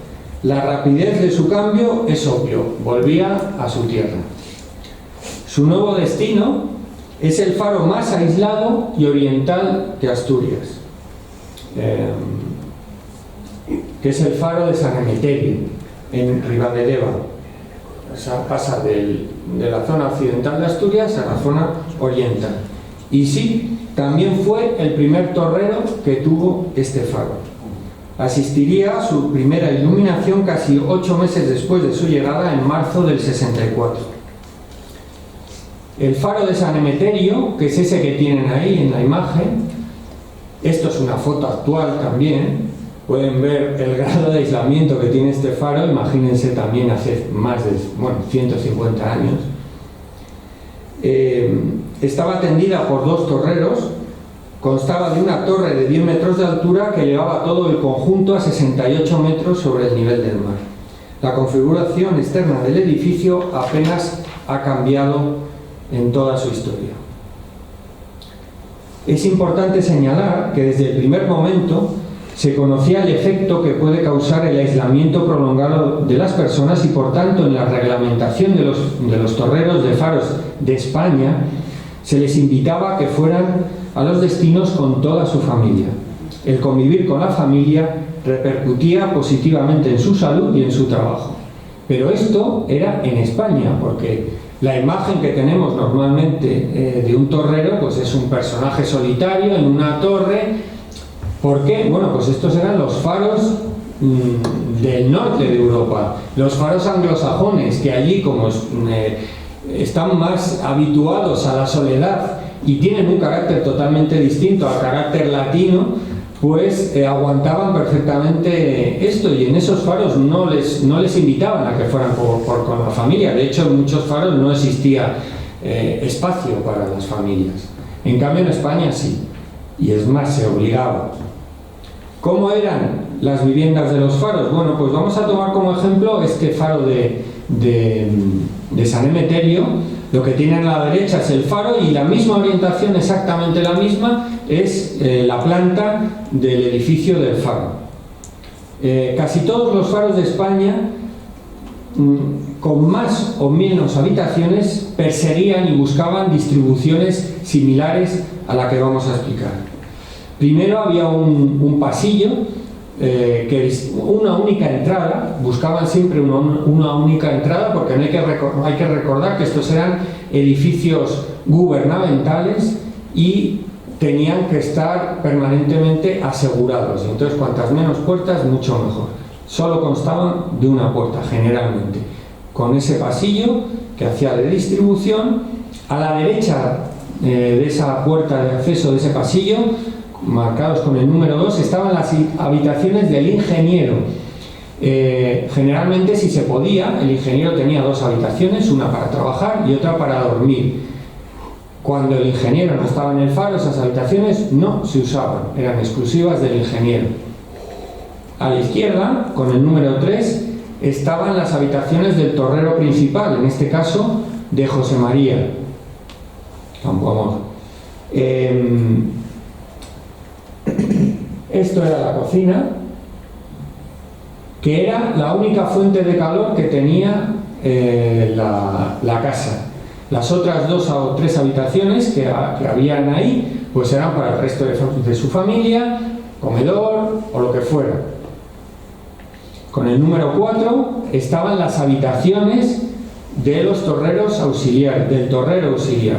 La rapidez de su cambio es obvio, volvía a su tierra. Su nuevo destino es el faro más aislado y oriental de Asturias, que es el faro de San Emeterio, en Ribadedeva. O sea, pasa de la zona occidental de Asturias a la zona oriental. Y sí, también fue el primer torrero que tuvo este faro. Asistiría a su primera iluminación casi 8 meses después de su llegada, en marzo del 64. El faro de San Emeterio, que es ese que tienen ahí en la imagen, esto es una foto actual también, pueden ver el grado de aislamiento que tiene este faro, imagínense también hace más de 150 años. Estaba atendida por 2 torreros, constaba de una torre de 10 metros de altura que elevaba todo el conjunto a 68 metros sobre el nivel del mar. La configuración externa del edificio apenas ha cambiado en toda su historia. Es importante señalar que desde el primer momento se conocía el efecto que puede causar el aislamiento prolongado de las personas y, por tanto, en la reglamentación de los torreros de faros de España se les invitaba a que fueran a los destinos con toda su familia. El convivir con la familia repercutía positivamente en su salud y en su trabajo. Pero esto era en España, porque la imagen que tenemos normalmente de un torrero pues es un personaje solitario en una torre. ¿Por qué? Bueno, pues estos eran los faros del norte de Europa, los faros anglosajones, que allí, como están más habituados a la soledad y tienen un carácter totalmente distinto al carácter latino, pues aguantaban perfectamente esto, y en esos faros no les invitaban a que fueran con la familia. De hecho, en muchos faros no existía espacio para las familias. En cambio, en España sí, y es más, se obligaba. ¿Cómo eran las viviendas de los faros? Bueno, pues vamos a tomar como ejemplo este faro de San Emeterio. Lo que tiene a la derecha es el faro, y la misma orientación, exactamente la misma, es la planta del edificio del faro. Casi todos los faros de España, con más o menos habitaciones, perseguían y buscaban distribuciones similares a la que vamos a explicar. Primero había un pasillo, que es una única entrada, buscaban siempre una única entrada, porque no hay que recordar que estos eran edificios gubernamentales y tenían que estar permanentemente asegurados. Entonces, cuantas menos puertas, mucho mejor. Solo constaban de una puerta, generalmente. Con ese pasillo que hacía de distribución, a la derecha de esa puerta de acceso de ese pasillo, marcados con el número 2, estaban las habitaciones del ingeniero. Generalmente, si se podía, el ingeniero tenía 2 habitaciones, una para trabajar y otra para dormir. Cuando el ingeniero no estaba en el faro, esas habitaciones no se usaban, eran exclusivas del ingeniero. A la izquierda, con el número 3, estaban las habitaciones del torrero principal, en este caso de José María Campoamor. Esto era la cocina, que era la única fuente de calor que tenía la casa. Las otras 2 o 3 habitaciones que habían ahí, pues eran para el resto de su familia, comedor o lo que fuera. Con el número 4 estaban las habitaciones de los torreros auxiliares, del torrero auxiliar,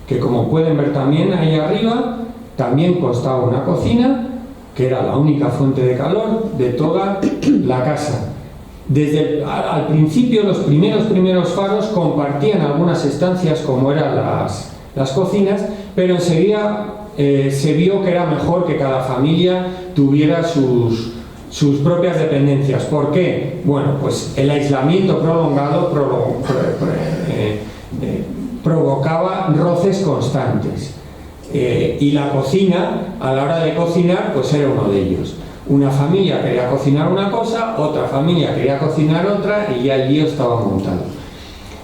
que, como pueden ver también ahí arriba, también constaba una cocina, que era la única fuente de calor de toda la casa. Al principio, los primeros faros compartían algunas estancias, como eran las cocinas, pero enseguida se vio que era mejor que cada familia tuviera sus propias dependencias. ¿Por qué? Bueno, pues el aislamiento prolongado provocaba roces constantes. Y la cocina, a la hora de cocinar, pues era uno de ellos. Una familia quería cocinar una cosa, otra familia quería cocinar otra, y ya el lío estaba montado.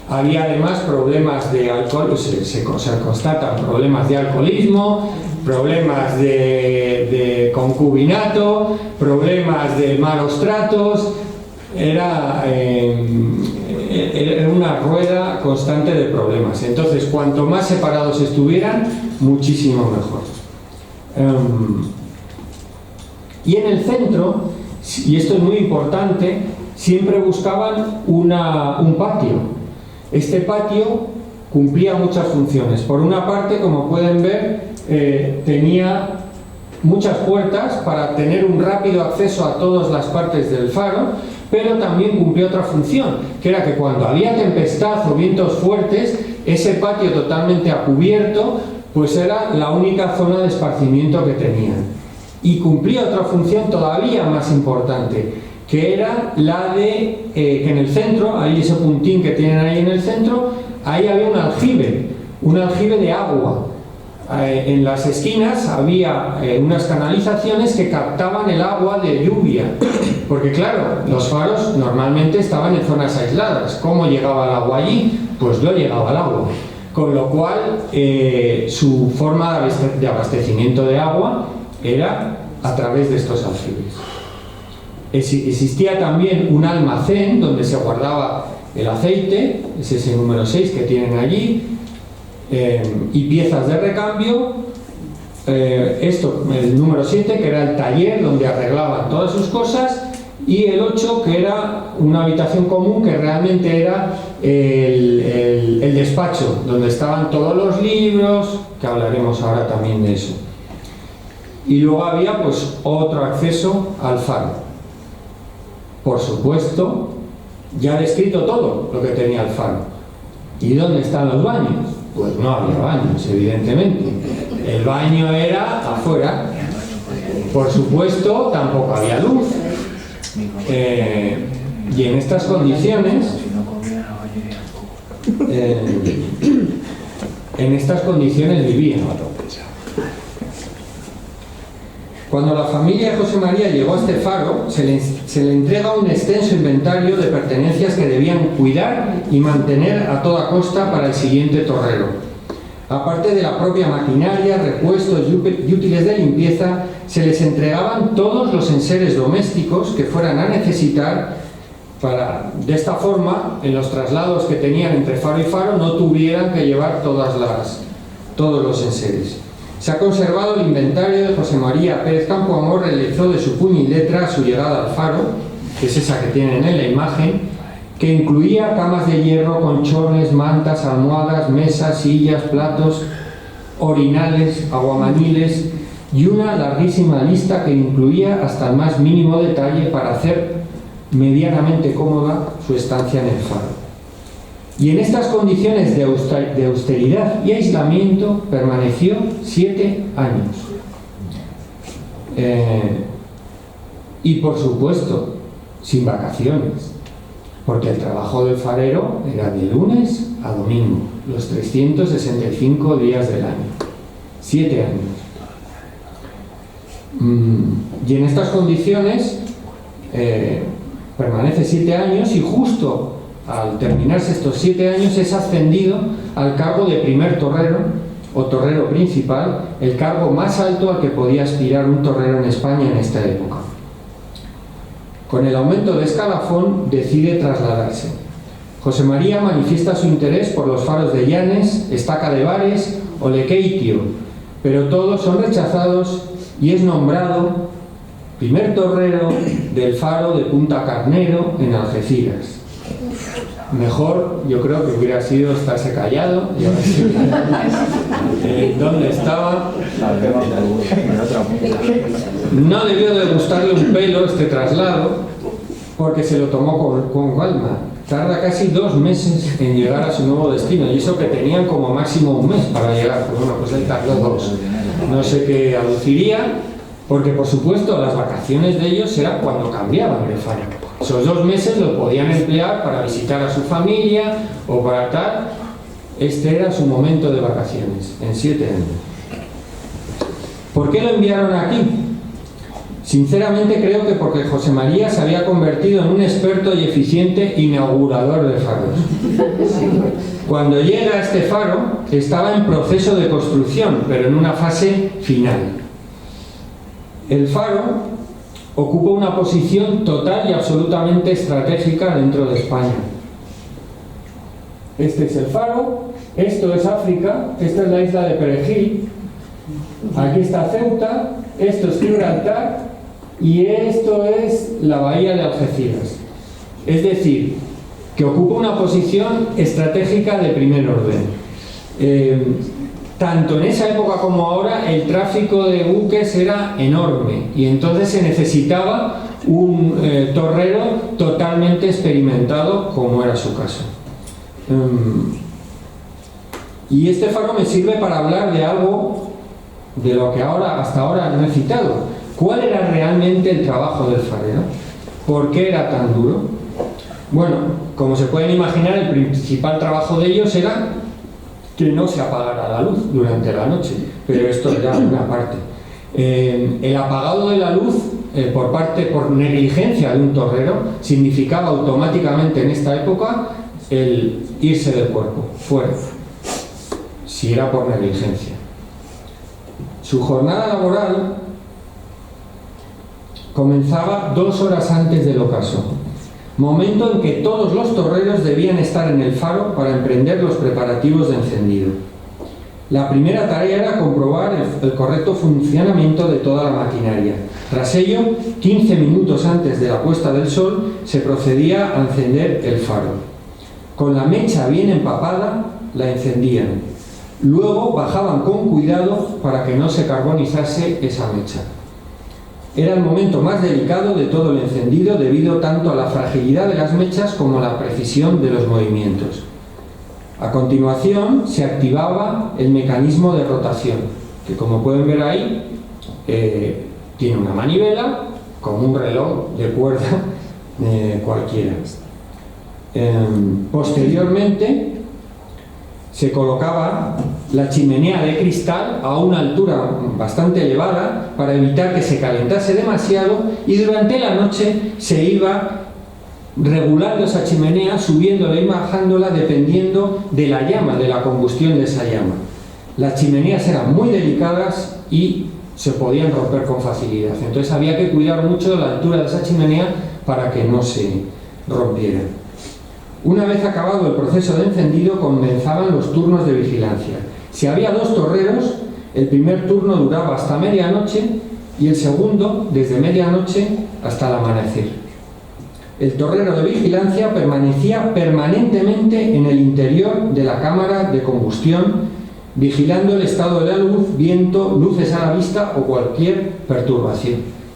Había además problemas de alcohol, se constatan problemas de alcoholismo, problemas de concubinato, problemas de malos tratos. Era una rueda constante de problemas. Entonces, cuanto más separados estuvieran, muchísimo mejor. Y en el centro, y esto es muy importante, siempre buscaban un patio. Este patio cumplía muchas funciones. Por una parte, como pueden ver, tenía muchas puertas para tener un rápido acceso a todas las partes del faro, pero también cumplía otra función, que era que cuando había tempestad o vientos fuertes, ese patio totalmente a cubierto, pues era la única zona de esparcimiento que tenían. Y cumplía otra función todavía más importante, que era la de que en el centro, ahí ese puntín que tienen ahí en el centro, ahí había un aljibe de agua. En las esquinas había unas canalizaciones que captaban el agua de lluvia, porque claro, los faros normalmente estaban en zonas aisladas. ¿Cómo llegaba el agua allí? Pues no llegaba el agua, con lo cual su forma de abastecimiento de agua era a través de estos aljibes. Existía también un almacén donde se guardaba el aceite, es ese número 6 que tienen allí, y piezas de recambio. El número 7, que era el taller donde arreglaban todas sus cosas, y el 8, que era una habitación común, que realmente era el despacho, donde estaban todos los libros, que hablaremos ahora también de eso. Y luego había pues otro acceso al faro. Por supuesto, ya he descrito todo lo que tenía el faro. ¿Y dónde están los baños? Pues no había baños, evidentemente. El baño era afuera. Por supuesto, tampoco había luz. Y en estas condiciones, vivían. Cuando la familia de José María llegó a este faro, se le entrega un extenso inventario de pertenencias que debían cuidar y mantener a toda costa para el siguiente torrero. Aparte de la propia maquinaria, repuestos y útiles de limpieza, se les entregaban todos los enseres domésticos que fueran a necesitar para, de esta forma, en los traslados que tenían entre faro y faro, no tuvieran que llevar todos los enseres. Se ha conservado el inventario de José María Pérez Campoamor, realizó de su puño y letra a su llegada al faro, que es esa que tienen en la imagen, que incluía camas de hierro, colchones, mantas, almohadas, mesas, sillas, platos, orinales, aguamaniles y una larguísima lista que incluía hasta el más mínimo detalle para hacer medianamente cómoda su estancia en el faro. Y en estas condiciones de austeridad y aislamiento permaneció 7 años. Y por supuesto, sin vacaciones, porque el trabajo del farero era de lunes a domingo, los 365 días del año. 7 años. Y en estas condiciones permanece 7 años, y justo al terminarse estos 7 años es ascendido al cargo de primer torrero o torrero principal, el cargo más alto al que podía aspirar un torrero en España en esta época. Con el aumento de escalafón decide trasladarse. José María manifiesta su interés por los faros de Llanes, Estaca de Bares o Lequeitio, pero todos son rechazados y es nombrado primer torrero del faro de Punta Carnero en Algeciras. Mejor, yo creo que hubiera sido estarse callado y ahora sí. ¿Dónde estaba? No debió de gustarle un pelo este traslado, porque se lo tomó con calma. Tarda casi 2 meses en llegar a su nuevo destino, y eso que tenían como máximo 1 mes para llegar. Pues bueno, pues él tardó 2. No sé qué aduciría, porque por supuesto las vacaciones de ellos eran cuando cambiaban de faro. Esos 2 meses los podían emplear para visitar a su familia o para tal. Este era su momento de vacaciones, en 7 años. ¿Por qué lo enviaron aquí? Sinceramente creo que porque José María se había convertido en un experto y eficiente inaugurador de faros. Cuando llega a este faro, estaba en proceso de construcción, pero en una fase final. El faro ocupa una posición total y absolutamente estratégica dentro de España. Este es el faro, esto es África, esta es la isla de Perejil, aquí está Ceuta, esto es Gibraltar y esto es la bahía de Algeciras. Es decir, que ocupa una posición estratégica de primer orden. Tanto en esa época como ahora el tráfico de buques era enorme y entonces se necesitaba un torrero totalmente experimentado, como era su caso. Y este faro me sirve para hablar de algo de lo que hasta ahora no he citado. ¿Cuál era realmente el trabajo del farero? ¿Por qué era tan duro? Bueno, como se pueden imaginar, el principal trabajo de ellos era que no se apagara la luz durante la noche, pero esto era una parte. El apagado de la luz por negligencia de un torrero significaba automáticamente en esta época el irse del cuerpo, fuera, si era por negligencia. Su jornada laboral comenzaba 2 horas antes del ocaso, momento en que todos los torreros debían estar en el faro para emprender los preparativos de encendido. La primera tarea era comprobar el correcto funcionamiento de toda la maquinaria. Tras ello, 15 minutos antes de la puesta del sol, se procedía a encender el faro. Con la mecha bien empapada, la encendían. Luego bajaban con cuidado para que no se carbonizase esa mecha. Era el momento más delicado de todo el encendido debido tanto a la fragilidad de las mechas como a la precisión de los movimientos. A continuación se activaba el mecanismo de rotación, que como pueden ver ahí tiene una manivela como un reloj de cuerda cualquiera. Posteriormente se colocaba la chimenea de cristal a una altura bastante elevada para evitar que se calentase demasiado, y durante la noche se iba regulando esa chimenea, subiéndola y bajándola dependiendo de la llama, de la combustión de esa llama. Las chimeneas eran muy delicadas y se podían romper con facilidad, entonces había que cuidar mucho de la altura de esa chimenea para que no se rompiera. Una vez acabado el proceso de encendido, comenzaban los turnos de vigilancia. Si había 2 torreros, el primer turno duraba hasta medianoche y el segundo desde medianoche hasta el amanecer. El torrero de vigilancia permanecía permanentemente en el interior de la cámara de combustión, vigilando el estado de la luz, viento, luces a la vista o cualquier perturbación.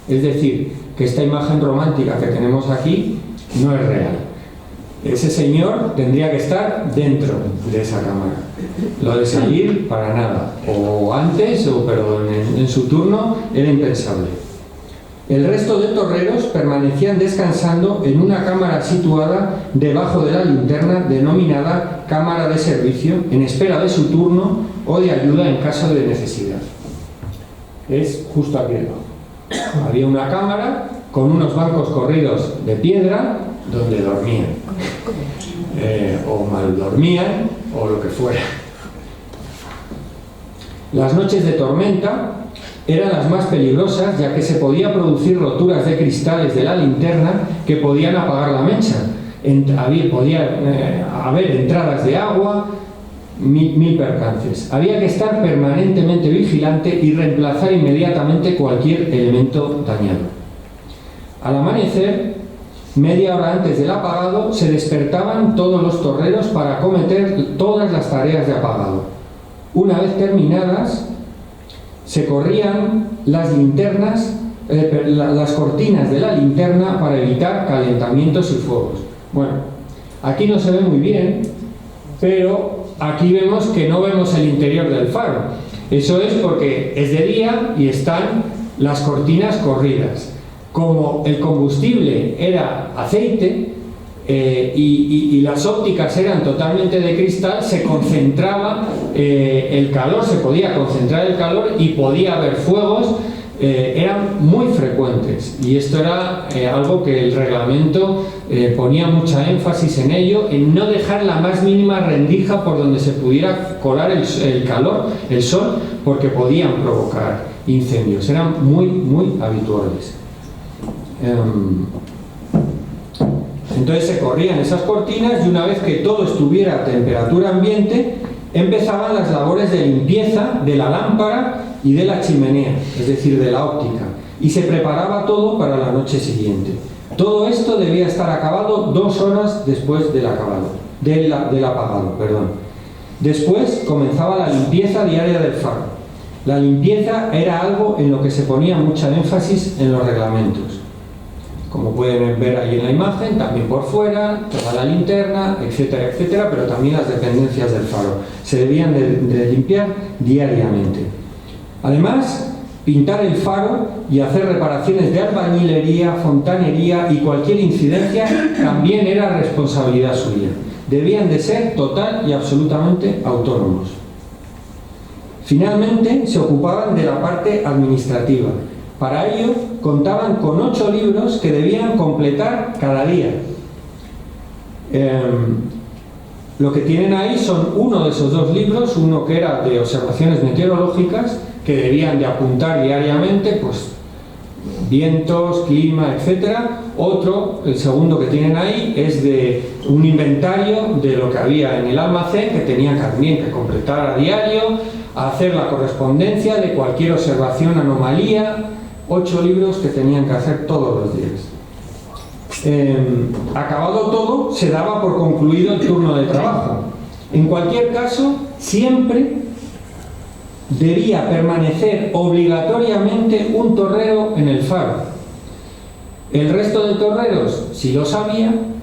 Es decir, que esta imagen romántica que tenemos aquí no es real. Ese señor tendría que estar dentro de esa cámara. Lo de salir, para nada. O antes, pero en su turno era impensable. El resto de torreros permanecían descansando en una cámara situada debajo de la linterna, denominada cámara de servicio, en espera de su turno o de ayuda en caso de necesidad. Es justo aquí debajo. Había una cámara con unos bancos corridos de piedra donde dormían, o mal dormían, o lo que fuera. Las noches de tormenta eran las más peligrosas, ya que se podía producir roturas de cristales de la linterna que podían apagar la mecha. Podía haber entradas de agua, mil percances. Había que estar permanentemente vigilante y reemplazar inmediatamente cualquier elemento dañado. Al amanecer, media hora antes del apagado, se despertaban todos los torreros para acometer todas las tareas de apagado. Una vez terminadas, se corrían las linternas, las cortinas de la linterna para evitar calentamientos y fuegos. Bueno, aquí no se ve muy bien, pero aquí vemos que no vemos el interior del faro. Eso es porque es de día y están las cortinas corridas. Como el combustible era aceite y las ópticas eran totalmente de cristal, se concentraba el calor, se podía concentrar el calor y podía haber fuegos eran muy frecuentes, y esto era algo que el reglamento ponía mucha énfasis en ello, en no dejar la más mínima rendija por donde se pudiera colar el calor, el sol, porque podían provocar incendios, eran muy habituales. Entonces se corrían esas cortinas, y una vez que todo estuviera a temperatura ambiente, empezaban las labores de limpieza de la lámpara y de la chimenea, es decir, de la óptica, y se preparaba todo para la noche siguiente. Todo esto debía estar acabado 2 horas después del apagado. Después comenzaba la limpieza diaria del faro. La limpieza era algo en lo que se ponía mucha énfasis en los reglamentos. Como pueden ver ahí en la imagen, también por fuera, toda la linterna, etcétera, etcétera, pero también las dependencias del faro. Se debían de limpiar diariamente. Además, pintar el faro y hacer reparaciones de albañilería, fontanería y cualquier incidencia también era responsabilidad suya. Debían de ser total y absolutamente autónomos. Finalmente, se ocupaban de la parte administrativa. Para ello, contaban con 8 libros que debían completar cada día. Lo que tienen ahí son uno de esos 2 libros, uno que era de observaciones meteorológicas, que debían de apuntar diariamente, pues vientos, clima, etcétera. Otro, el segundo que tienen ahí, es de un inventario de lo que había en el almacén, que tenían también que completar a diario, hacer la correspondencia de cualquier observación, anomalía. 8 libros que tenían que hacer todos los días. Acabado todo, se daba por concluido el turno de trabajo. En cualquier caso, siempre debía permanecer obligatoriamente un torrero en el faro. El resto de torreros, si lo sabían,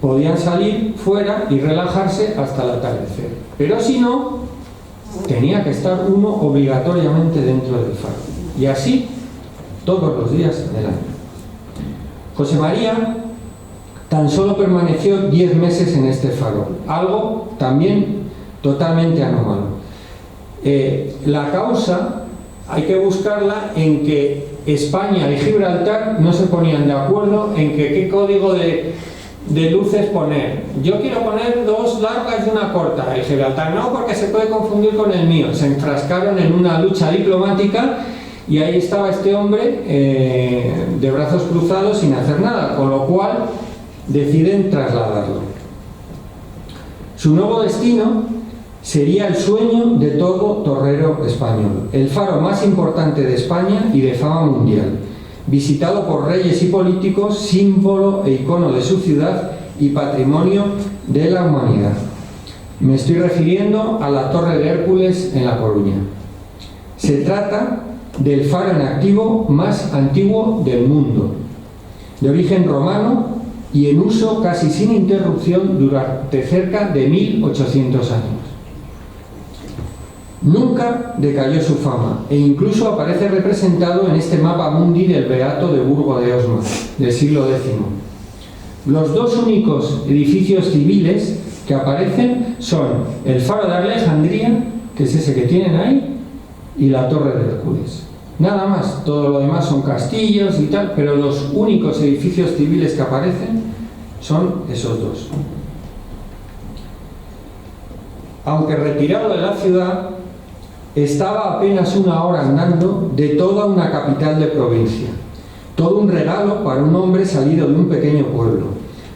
podían salir fuera y relajarse hasta el atardecer. Pero si no, tenía que estar uno obligatoriamente dentro del faro. Y así todos los días del año. José María tan solo permaneció 10 meses en este faro, algo también totalmente anómalo. La causa hay que buscarla en que España y Gibraltar no se ponían de acuerdo en que qué código de luces poner. Yo quiero poner 2 largas y una corta. El Gibraltar no, porque se puede confundir con el mío. Se enfrascaron en una lucha diplomática. Y ahí estaba este hombre de brazos cruzados sin hacer nada, con lo cual deciden trasladarlo. Su nuevo destino sería el sueño de todo torrero español, el faro más importante de España y de fama mundial, visitado por reyes y políticos, símbolo e icono de su ciudad y patrimonio de la humanidad. Me estoy refiriendo a la Torre de Hércules en La Coruña. Se trata del faro en activo más antiguo del mundo, de origen romano y en uso casi sin interrupción durante cerca de 1800 años. Nunca decayó su fama e incluso aparece representado en este mapa mundi del Beato de Burgo de Osma del siglo X. Los 2 únicos edificios civiles que aparecen son el faro de Alejandría, que es ese que tienen ahí, y la Torre de Hércules. Nada más, todo lo demás son castillos y tal, pero los únicos edificios civiles que aparecen son esos 2. Aunque retirado de la ciudad, estaba apenas 1 hora andando de toda una capital de provincia. Todo un regalo para un hombre salido de un pequeño pueblo.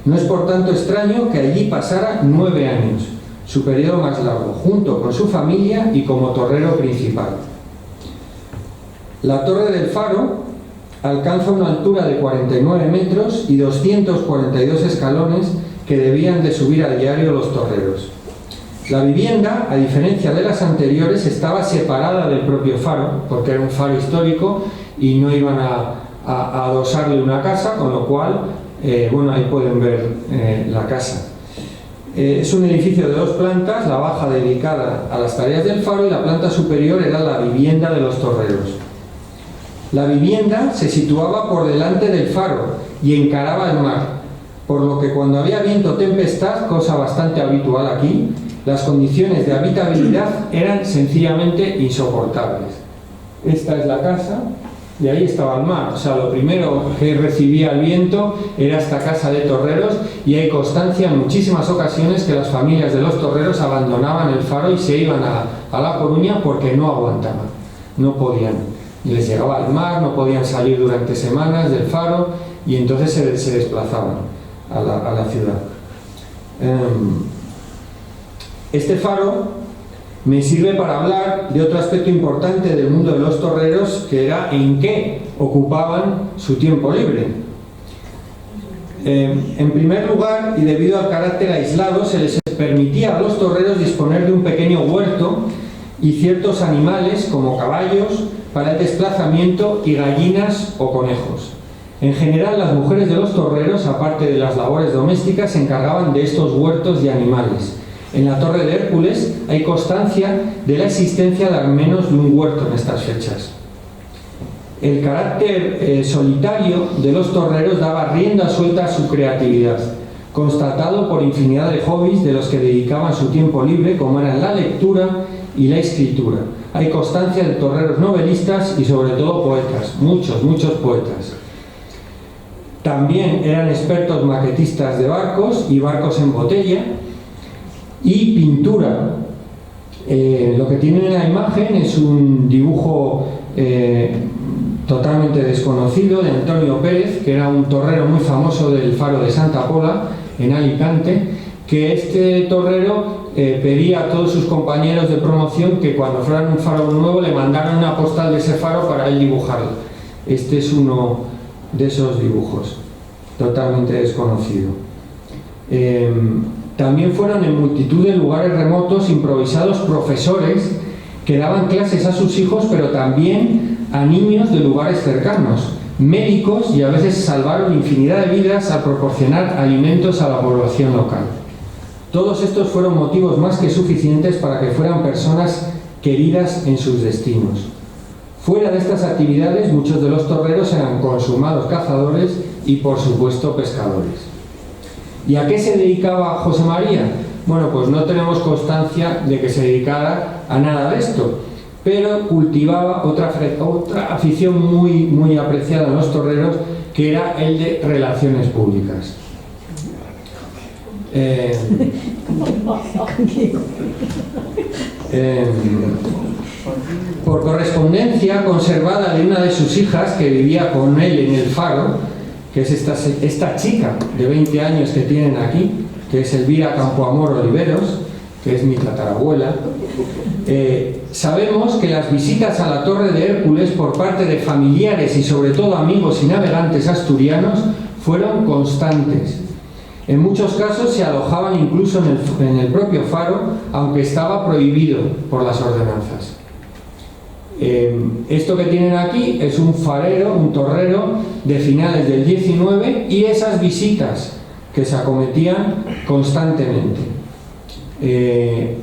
No es por tanto extraño que allí pasara 9 años, su periodo más largo, junto con su familia y como torrero principal. La torre del faro alcanza una altura de 49 metros y 242 escalones que debían de subir a diario los torreros. La vivienda, a diferencia de las anteriores, estaba separada del propio faro, porque era un faro histórico y no iban a adosarle una casa, con lo cual, bueno, ahí pueden ver la casa. Es un edificio de 2 plantas, la baja dedicada a las tareas del faro y la planta superior era la vivienda de los torreros. La vivienda se situaba por delante del faro y encaraba el mar, por lo que cuando había viento o tempestad, cosa bastante habitual aquí, las condiciones de habitabilidad eran sencillamente insoportables. Esta es la casa y ahí estaba el mar. O sea, lo primero que recibía el viento era esta casa de torreros, y hay constancia en muchísimas ocasiones que las familias de los torreros abandonaban el faro y se iban a La Coruña porque no aguantaban, no podían. Y les llegaba el mar, no podían salir durante semanas del faro, y entonces se desplazaban a la ciudad. Este faro me sirve para hablar de otro aspecto importante del mundo de los torreros, que era en qué ocupaban su tiempo libre. En primer lugar, y debido al carácter aislado, se les permitía a los torreros disponer de un pequeño huerto y ciertos animales como caballos para el desplazamiento y gallinas o conejos. En general, las mujeres de los torreros, aparte de las labores domésticas, se encargaban de estos huertos y animales. En la Torre de Hércules hay constancia de la existencia de al menos un huerto en estas fechas. El carácter solitario de los torreros daba rienda suelta a su creatividad, constatado por infinidad de hobbies de los que dedicaban su tiempo libre, como eran la lectura y la escritura. Hay constancia de torreros novelistas y sobre todo poetas, muchos poetas. También eran expertos maquetistas de barcos y barcos en botella, y pintura. Lo que tienen en la imagen es un dibujo totalmente desconocido de Antonio Pérez, que era un torrero muy famoso del faro de Santa Pola en Alicante, que este torrero pedía a todos sus compañeros de promoción que cuando fueran un faro nuevo le mandaran una postal de ese faro para él dibujarlo. Este es uno de esos dibujos, totalmente desconocido. También fueron en multitud de lugares remotos improvisados profesores que daban clases a sus hijos, pero también a niños de lugares cercanos, médicos, y a veces salvaron infinidad de vidas al proporcionar alimentos a la población local. Todos estos fueron motivos más que suficientes para que fueran personas queridas en sus destinos. Fuera de estas actividades, muchos de los torreros eran consumados cazadores y, por supuesto, pescadores. ¿Y a qué se dedicaba José María? Bueno, pues no tenemos constancia de que se dedicara a nada de esto, pero cultivaba otra afición muy apreciada en los torreros, que era el de relaciones públicas. Por correspondencia conservada de una de sus hijas que vivía con él en el faro, que es esta chica de 20 años que tienen aquí, que es Elvira Campoamor Oliveros, que es mi tatarabuela, sabemos que las visitas a la Torre de Hércules por parte de familiares y sobre todo amigos y navegantes asturianos fueron constantes. En muchos casos se alojaban incluso en el propio faro, aunque estaba prohibido por las ordenanzas. Esto que tienen aquí es un farero, un torrero de finales del 19, y esas visitas que se acometían constantemente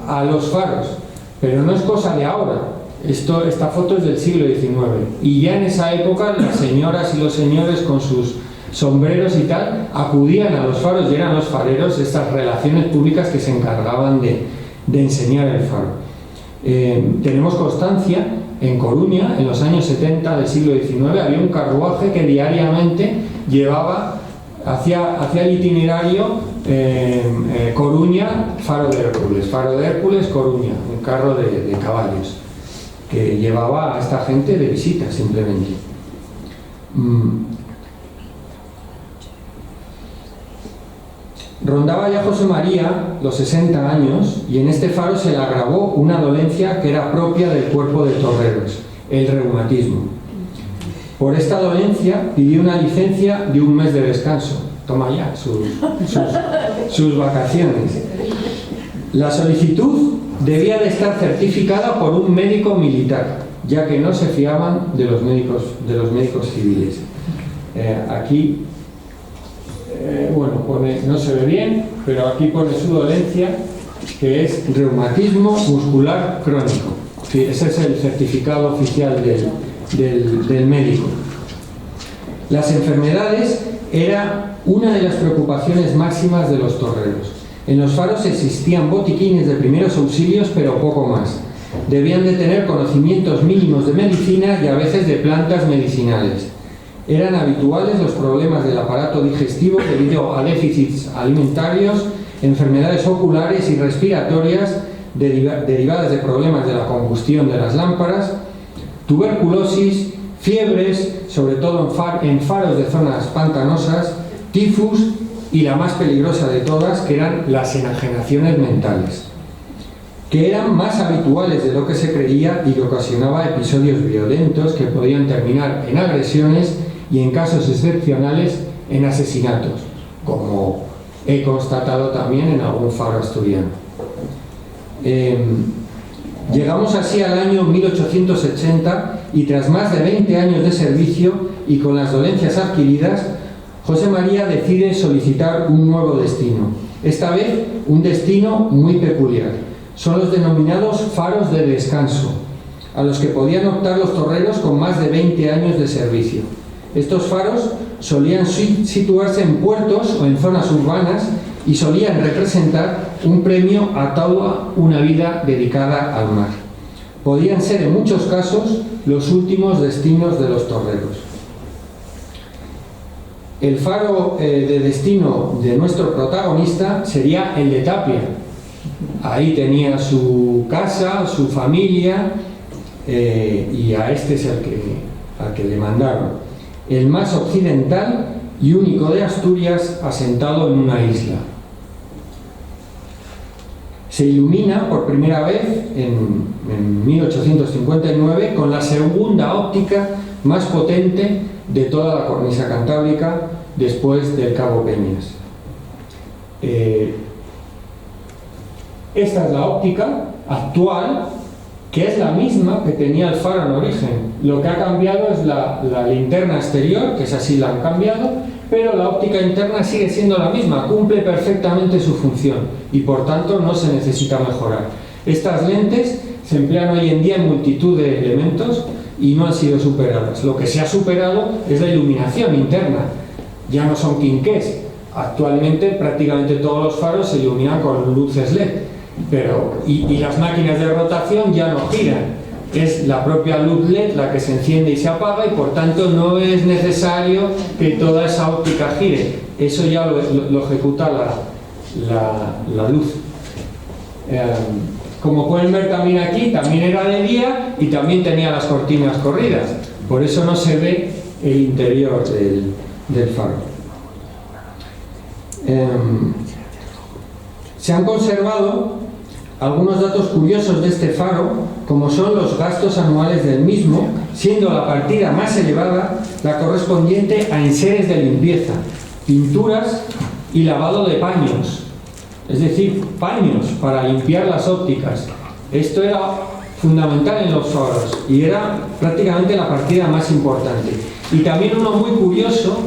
a los faros, pero no es cosa de ahora. Esta foto es del siglo XIX, y ya en esa época las señoras y los señores con sus sombreros y tal acudían a los faros, y eran los fareros, estas relaciones públicas, que se encargaban de enseñar el faro. Tenemos constancia en Coruña, en los años 70 del siglo XIX, había un carruaje que diariamente llevaba hacia el itinerario Coruña, Faro de Hércules, Coruña, un carro de caballos que llevaba a esta gente de visita simplemente. Rondaba ya José María los 60 años, y en este faro se le agravó una dolencia que era propia del cuerpo de torreros, el reumatismo. Por esta dolencia pidió una licencia de un mes de descanso. Toma ya sus vacaciones. La solicitud debía de estar certificada por un médico militar, ya que no se fiaban de los médicos civiles. Aquí pone, no se ve bien, pero aquí pone su dolencia, que es reumatismo muscular crónico. Sí, ese es el certificado oficial del médico. Las enfermedades era una de las preocupaciones máximas de los torreros. En los faros existían botiquines de primeros auxilios, pero poco más. Debían de tener conocimientos mínimos de medicina y a veces de plantas medicinales. Eran habituales los problemas del aparato digestivo debido a déficits alimentarios, enfermedades oculares y respiratorias derivadas de problemas de la combustión de las lámparas, tuberculosis, fiebres, sobre todo en faros de zonas pantanosas, tifus y la más peligrosa de todas, que eran las enajenaciones mentales, que eran más habituales de lo que se creía y que ocasionaba episodios violentos que podían terminar en agresiones y, en casos excepcionales, en asesinatos, como he constatado también en algún faro asturiano. Llegamos así al año 1880 y tras más de 20 años de servicio y con las dolencias adquiridas, José María decide solicitar un nuevo destino, esta vez un destino muy peculiar. Son los denominados faros de descanso, a los que podían optar los torreros con más de 20 años de servicio. Estos faros solían situarse en puertos o en zonas urbanas y solían representar un premio a toda una vida dedicada al mar. Podían ser en muchos casos los últimos destinos de los torreros. El faro de destino de nuestro protagonista sería el de Tapia. Ahí tenía su casa, su familia, y a este es al que le mandaron. El más occidental y único de Asturias, asentado en una isla. Se ilumina por primera vez en 1859 con la segunda óptica más potente de toda la cornisa cantábrica después del Cabo Peñas. Esta es la óptica actual, que es la misma que tenía el faro en origen. Lo que ha cambiado es la linterna exterior, que es así, la han cambiado, pero la óptica interna sigue siendo la misma, cumple perfectamente su función y por tanto no se necesita mejorar. Estas lentes se emplean hoy en día en multitud de elementos y no han sido superadas. Lo que se ha superado es la iluminación interna. Ya no son quinqués. Actualmente prácticamente todos los faros se iluminan con luces LED, y las máquinas de rotación ya no giran. Es la propia luz LED la que se enciende y se apaga, y por tanto no es necesario que toda esa óptica gire. Eso ya lo ejecuta la luz. Como pueden ver también aquí, también era de día y también tenía las cortinas corridas. Por eso no se ve el interior del faro. Se han conservado algunos datos curiosos de este faro, como son los gastos anuales del mismo, siendo la partida más elevada la correspondiente a enseres de limpieza, pinturas y lavado de paños, es decir, paños para limpiar las ópticas. Esto era fundamental en los faros y era prácticamente la partida más importante. Y también uno muy curioso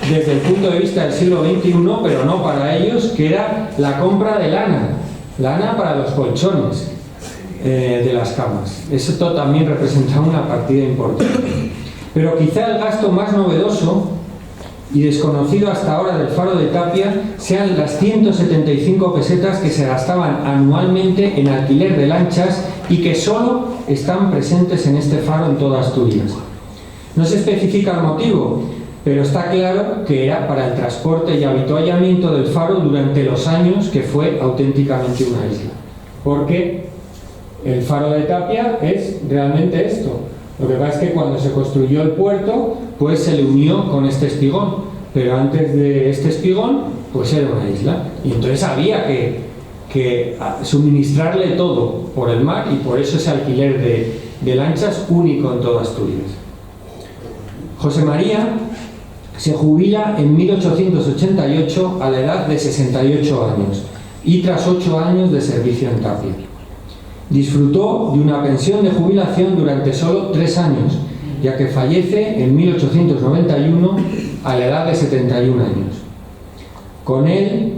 desde el punto de vista del siglo XXI, pero no para ellos, que era la compra de lana para los colchones de las camas. Esto también representaba una partida importante. Pero quizá el gasto más novedoso y desconocido hasta ahora del faro de Tapia sean las 175 pesetas que se gastaban anualmente en alquiler de lanchas y que solo están presentes en este faro en toda Asturias. No se especifica el motivo, pero está claro que era para el transporte y avituallamiento del faro durante los años que fue auténticamente una isla. Porque el faro de Tapia es realmente esto. Lo que pasa es que cuando se construyó el puerto, pues se le unió con este espigón. Pero antes de este espigón, pues era una isla. Y entonces había que suministrarle todo por el mar, y por eso ese alquiler de lanchas único en toda Asturias. José María se jubila en 1888 a la edad de 68 años y tras 8 años de servicio en Tapia. Disfrutó de una pensión de jubilación durante solo 3 años, ya que fallece en 1891 a la edad de 71 años. Con él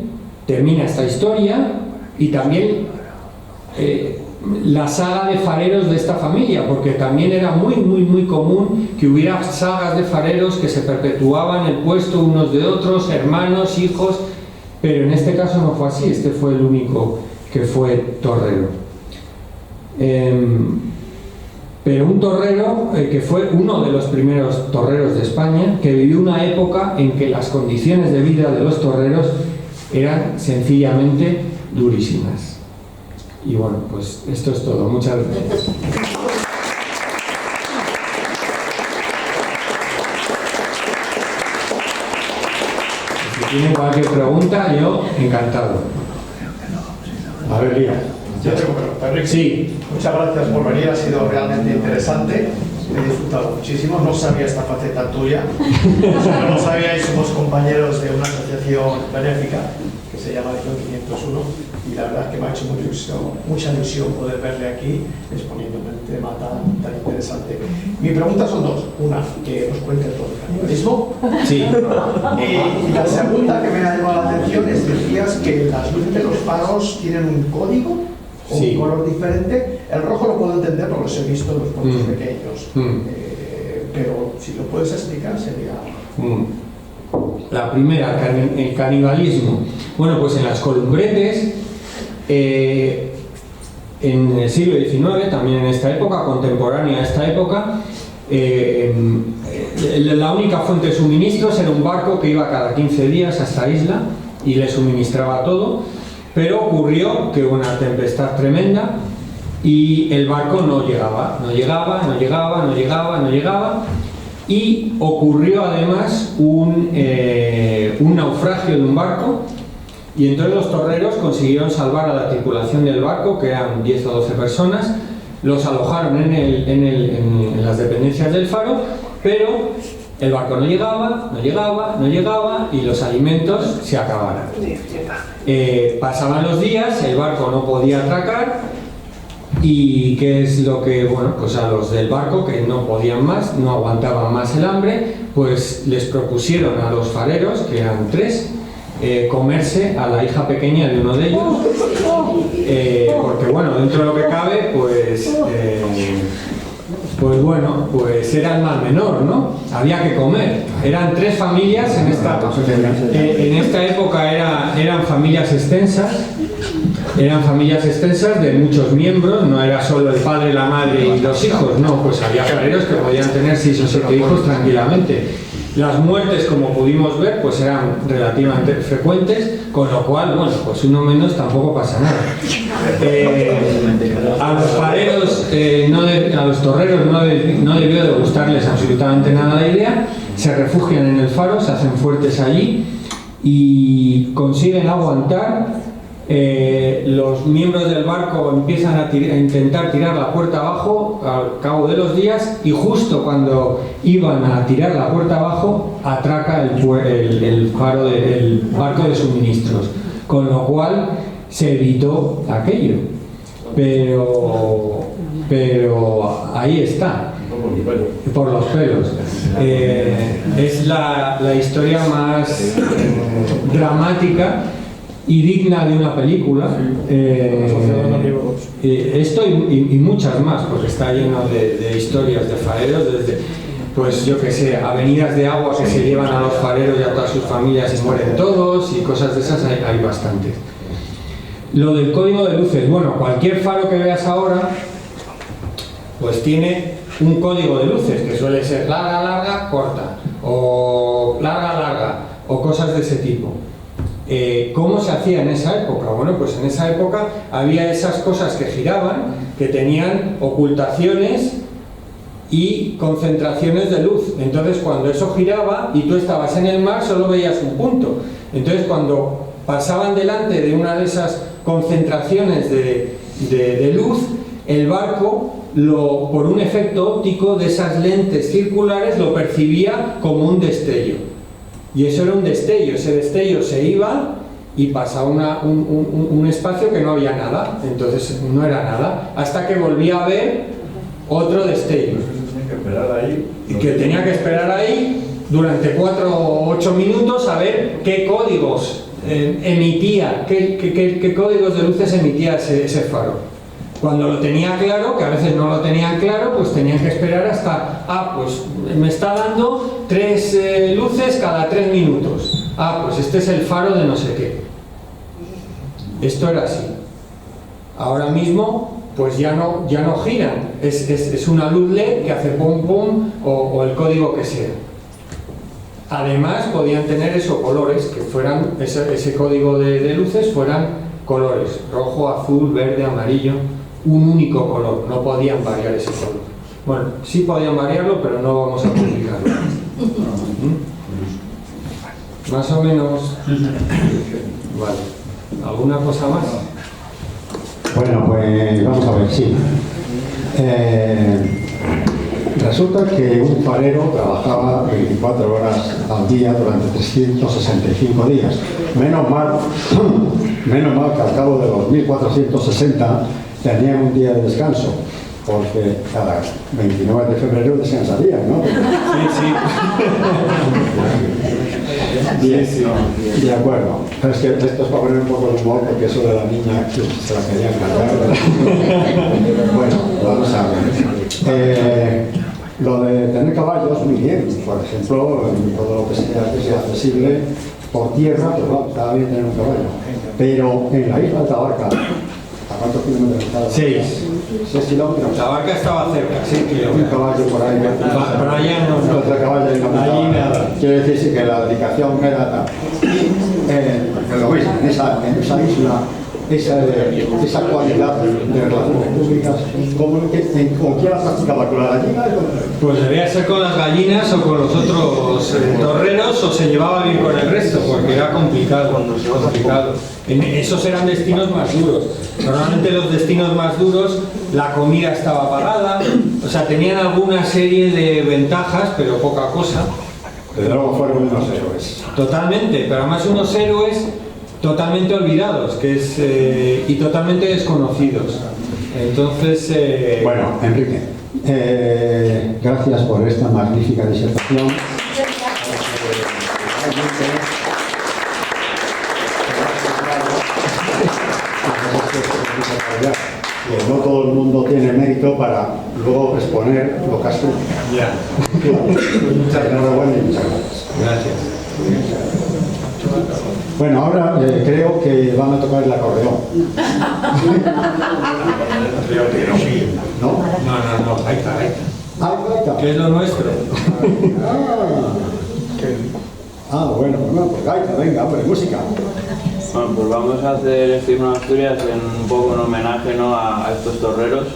termina esta historia y también la saga de fareros de esta familia, porque también era muy común que hubiera sagas de fareros que se perpetuaban el puesto unos de otros, hermanos, hijos, pero en este caso no fue así. Este fue el único que fue torrero. Pero un torrero que fue uno de los primeros torreros de España, que vivió una época en que las condiciones de vida de los torreros eran sencillamente durísimas. Y bueno, pues esto es todo. Muchas gracias. Si tienen cualquier pregunta, yo encantado. A ver, Lía. Yo tengo preguntas, Enrique. Sí. Muchas gracias por venir, ha sido realmente interesante. He disfrutado muchísimo, no sabía esta faceta tuya. No sabía, y somos compañeros de una asociación benéfica que se llama Legión 501, y la verdad es que me ha hecho mucha ilusión poder verle aquí exponiendo un tema tan interesante. Mi pregunta son dos. Una, que nos cuente todo el canibalismo. Sí. Y la segunda que me ha llamado la atención es, decías que las luces de los faros tienen un código, o Sí. un color diferente. El rojo lo puedo entender porque los he visto en los pueblos pequeños. Pero si lo puedes explicar sería... La primera, el canibalismo. Bueno, pues en las Columbretes, en el siglo XIX, también en esta época, contemporánea a esta época, la única fuente de suministros era un barco que iba cada 15 días a esta isla y le suministraba todo, pero ocurrió que hubo una tempestad tremenda y el barco no llegaba, y ocurrió además un naufragio de un barco, y entonces los torreros consiguieron salvar a la tripulación del barco, que eran 10 o 12 personas, los alojaron en las dependencias del faro, pero el barco no llegaba y los alimentos se acabaron. Pasaban los días, el barco no podía atracar, y qué es lo que, bueno, pues a los del barco que no podían más, no aguantaban más el hambre, pues les propusieron a los fareros, que eran 3, comerse a la hija pequeña de uno de ellos, porque bueno, dentro de lo que cabe, pues bueno, pues era el mal menor, ¿no? Había que comer. Eran 3 familias en esta época, eran familias extensas. Eran familias extensas de muchos miembros, no era solo el padre, la madre y los hijos, no, pues había fareros que podían tener 6 o 7 hijos tranquilamente. Las muertes, como pudimos ver, pues eran relativamente frecuentes, con lo cual, bueno, pues uno menos tampoco pasa nada. A los fareros, a los torreros no debió de gustarles absolutamente nada la idea, se refugian en el faro, se hacen fuertes allí y consiguen aguantar. Los miembros del barco empiezan a intentar tirar la puerta abajo al cabo de los días, y justo cuando iban a tirar la puerta abajo atraca el faro del barco de suministros, con lo cual se evitó aquello, pero ahí está, por los pelos. Es la historia más dramática y digna de una película, esto y muchas más, porque está lleno de historias de fareros, desde, pues yo que sé, avenidas de agua que se llevan a los fareros y a todas sus familias y mueren todos, y cosas de esas hay bastantes. Lo del código de luces, bueno, cualquier faro que veas ahora pues tiene un código de luces que suele ser larga, larga, corta, o larga, larga, o cosas de ese tipo. ¿Cómo se hacía en esa época? Bueno, pues en esa época había esas cosas que giraban, que tenían ocultaciones y concentraciones de luz. Entonces, cuando eso giraba y tú estabas en el mar, solo veías un punto. Entonces, cuando pasaban delante de una de esas concentraciones de luz, el barco, por un efecto óptico de esas lentes circulares, lo percibía como un destello. Y eso era un destello, ese destello se iba y pasaba un espacio que no había nada, entonces no era nada, hasta que volvía a ver otro destello. Y que tenía que esperar ahí durante 4 o 8 minutos a ver qué códigos emitía, qué códigos de luces emitía ese faro. Cuando lo tenía claro, que a veces no lo tenían claro, pues tenían que esperar hasta, pues me está dando 3 luces cada 3 minutos. Pues este es el faro de no sé qué. Esto era así. Ahora mismo, pues ya no giran, es una luz LED que hace pum pum o el código que sea. Además podían tener esos colores, que fueran ese código de luces fueran colores, rojo, azul, verde, amarillo, un único color, no podían variar ese color. Bueno, sí podían variarlo, pero no vamos a publicarlo. Más o menos. Vale. ¿Alguna cosa más? Bueno, pues vamos a ver, sí. Resulta que un farero trabajaba 24 horas al día durante 365 días. Menos mal que al cabo de los 1460 tenían un día de descanso, porque cada 29 de febrero descansarían, ¿no? Sí. De acuerdo. Pero es que esto es para poner un poco de humor, porque eso de la niña que se la querían cargar. Bueno, vamos a ver. Lo de tener caballos, muy bien. Por ejemplo, todo lo que sea accesible por tierra, pues bueno, está bien tener un caballo. Pero en la isla de Tabarca, ¿a cuántos kilómetros está? 6 kilómetros. Tabarca estaba cerca, 6 kilómetros. Un caballo por ahí. Para allá no. Otro caballo y no. Allí nada. Quiere decir que la dedicación era tal. Lo veis, en esa isla, esa cualidad de relaciones públicas, ¿con quién la practicaba? ¿Con la gallina? Pues debía ser con las gallinas o con los otros torreros, o se llevaba bien con el resto, porque era complicado. Esos eran destinos más duros. Normalmente los destinos más duros, la comida estaba pagada, o sea, tenían alguna serie de ventajas, pero poca cosa. Desde luego fueron unos héroes. Totalmente, pero además unos héroes totalmente olvidados, y totalmente desconocidos. Entonces... Bueno, Enrique, gracias por esta magnífica disertación. No todo el mundo tiene mérito para luego exponer lo que has hecho. Ya. Muchas enhorabuena y muchas gracias. Gracias. Bueno, ahora creo que van a tocar el acordeón. ¿No? No, gaita. Gaita. ¿Qué es lo nuestro? Bueno, pues gaita, venga, hombre, música. Bueno, pues vamos a hacer este himno de Asturias un poco en homenaje, ¿no?, a estos torreros.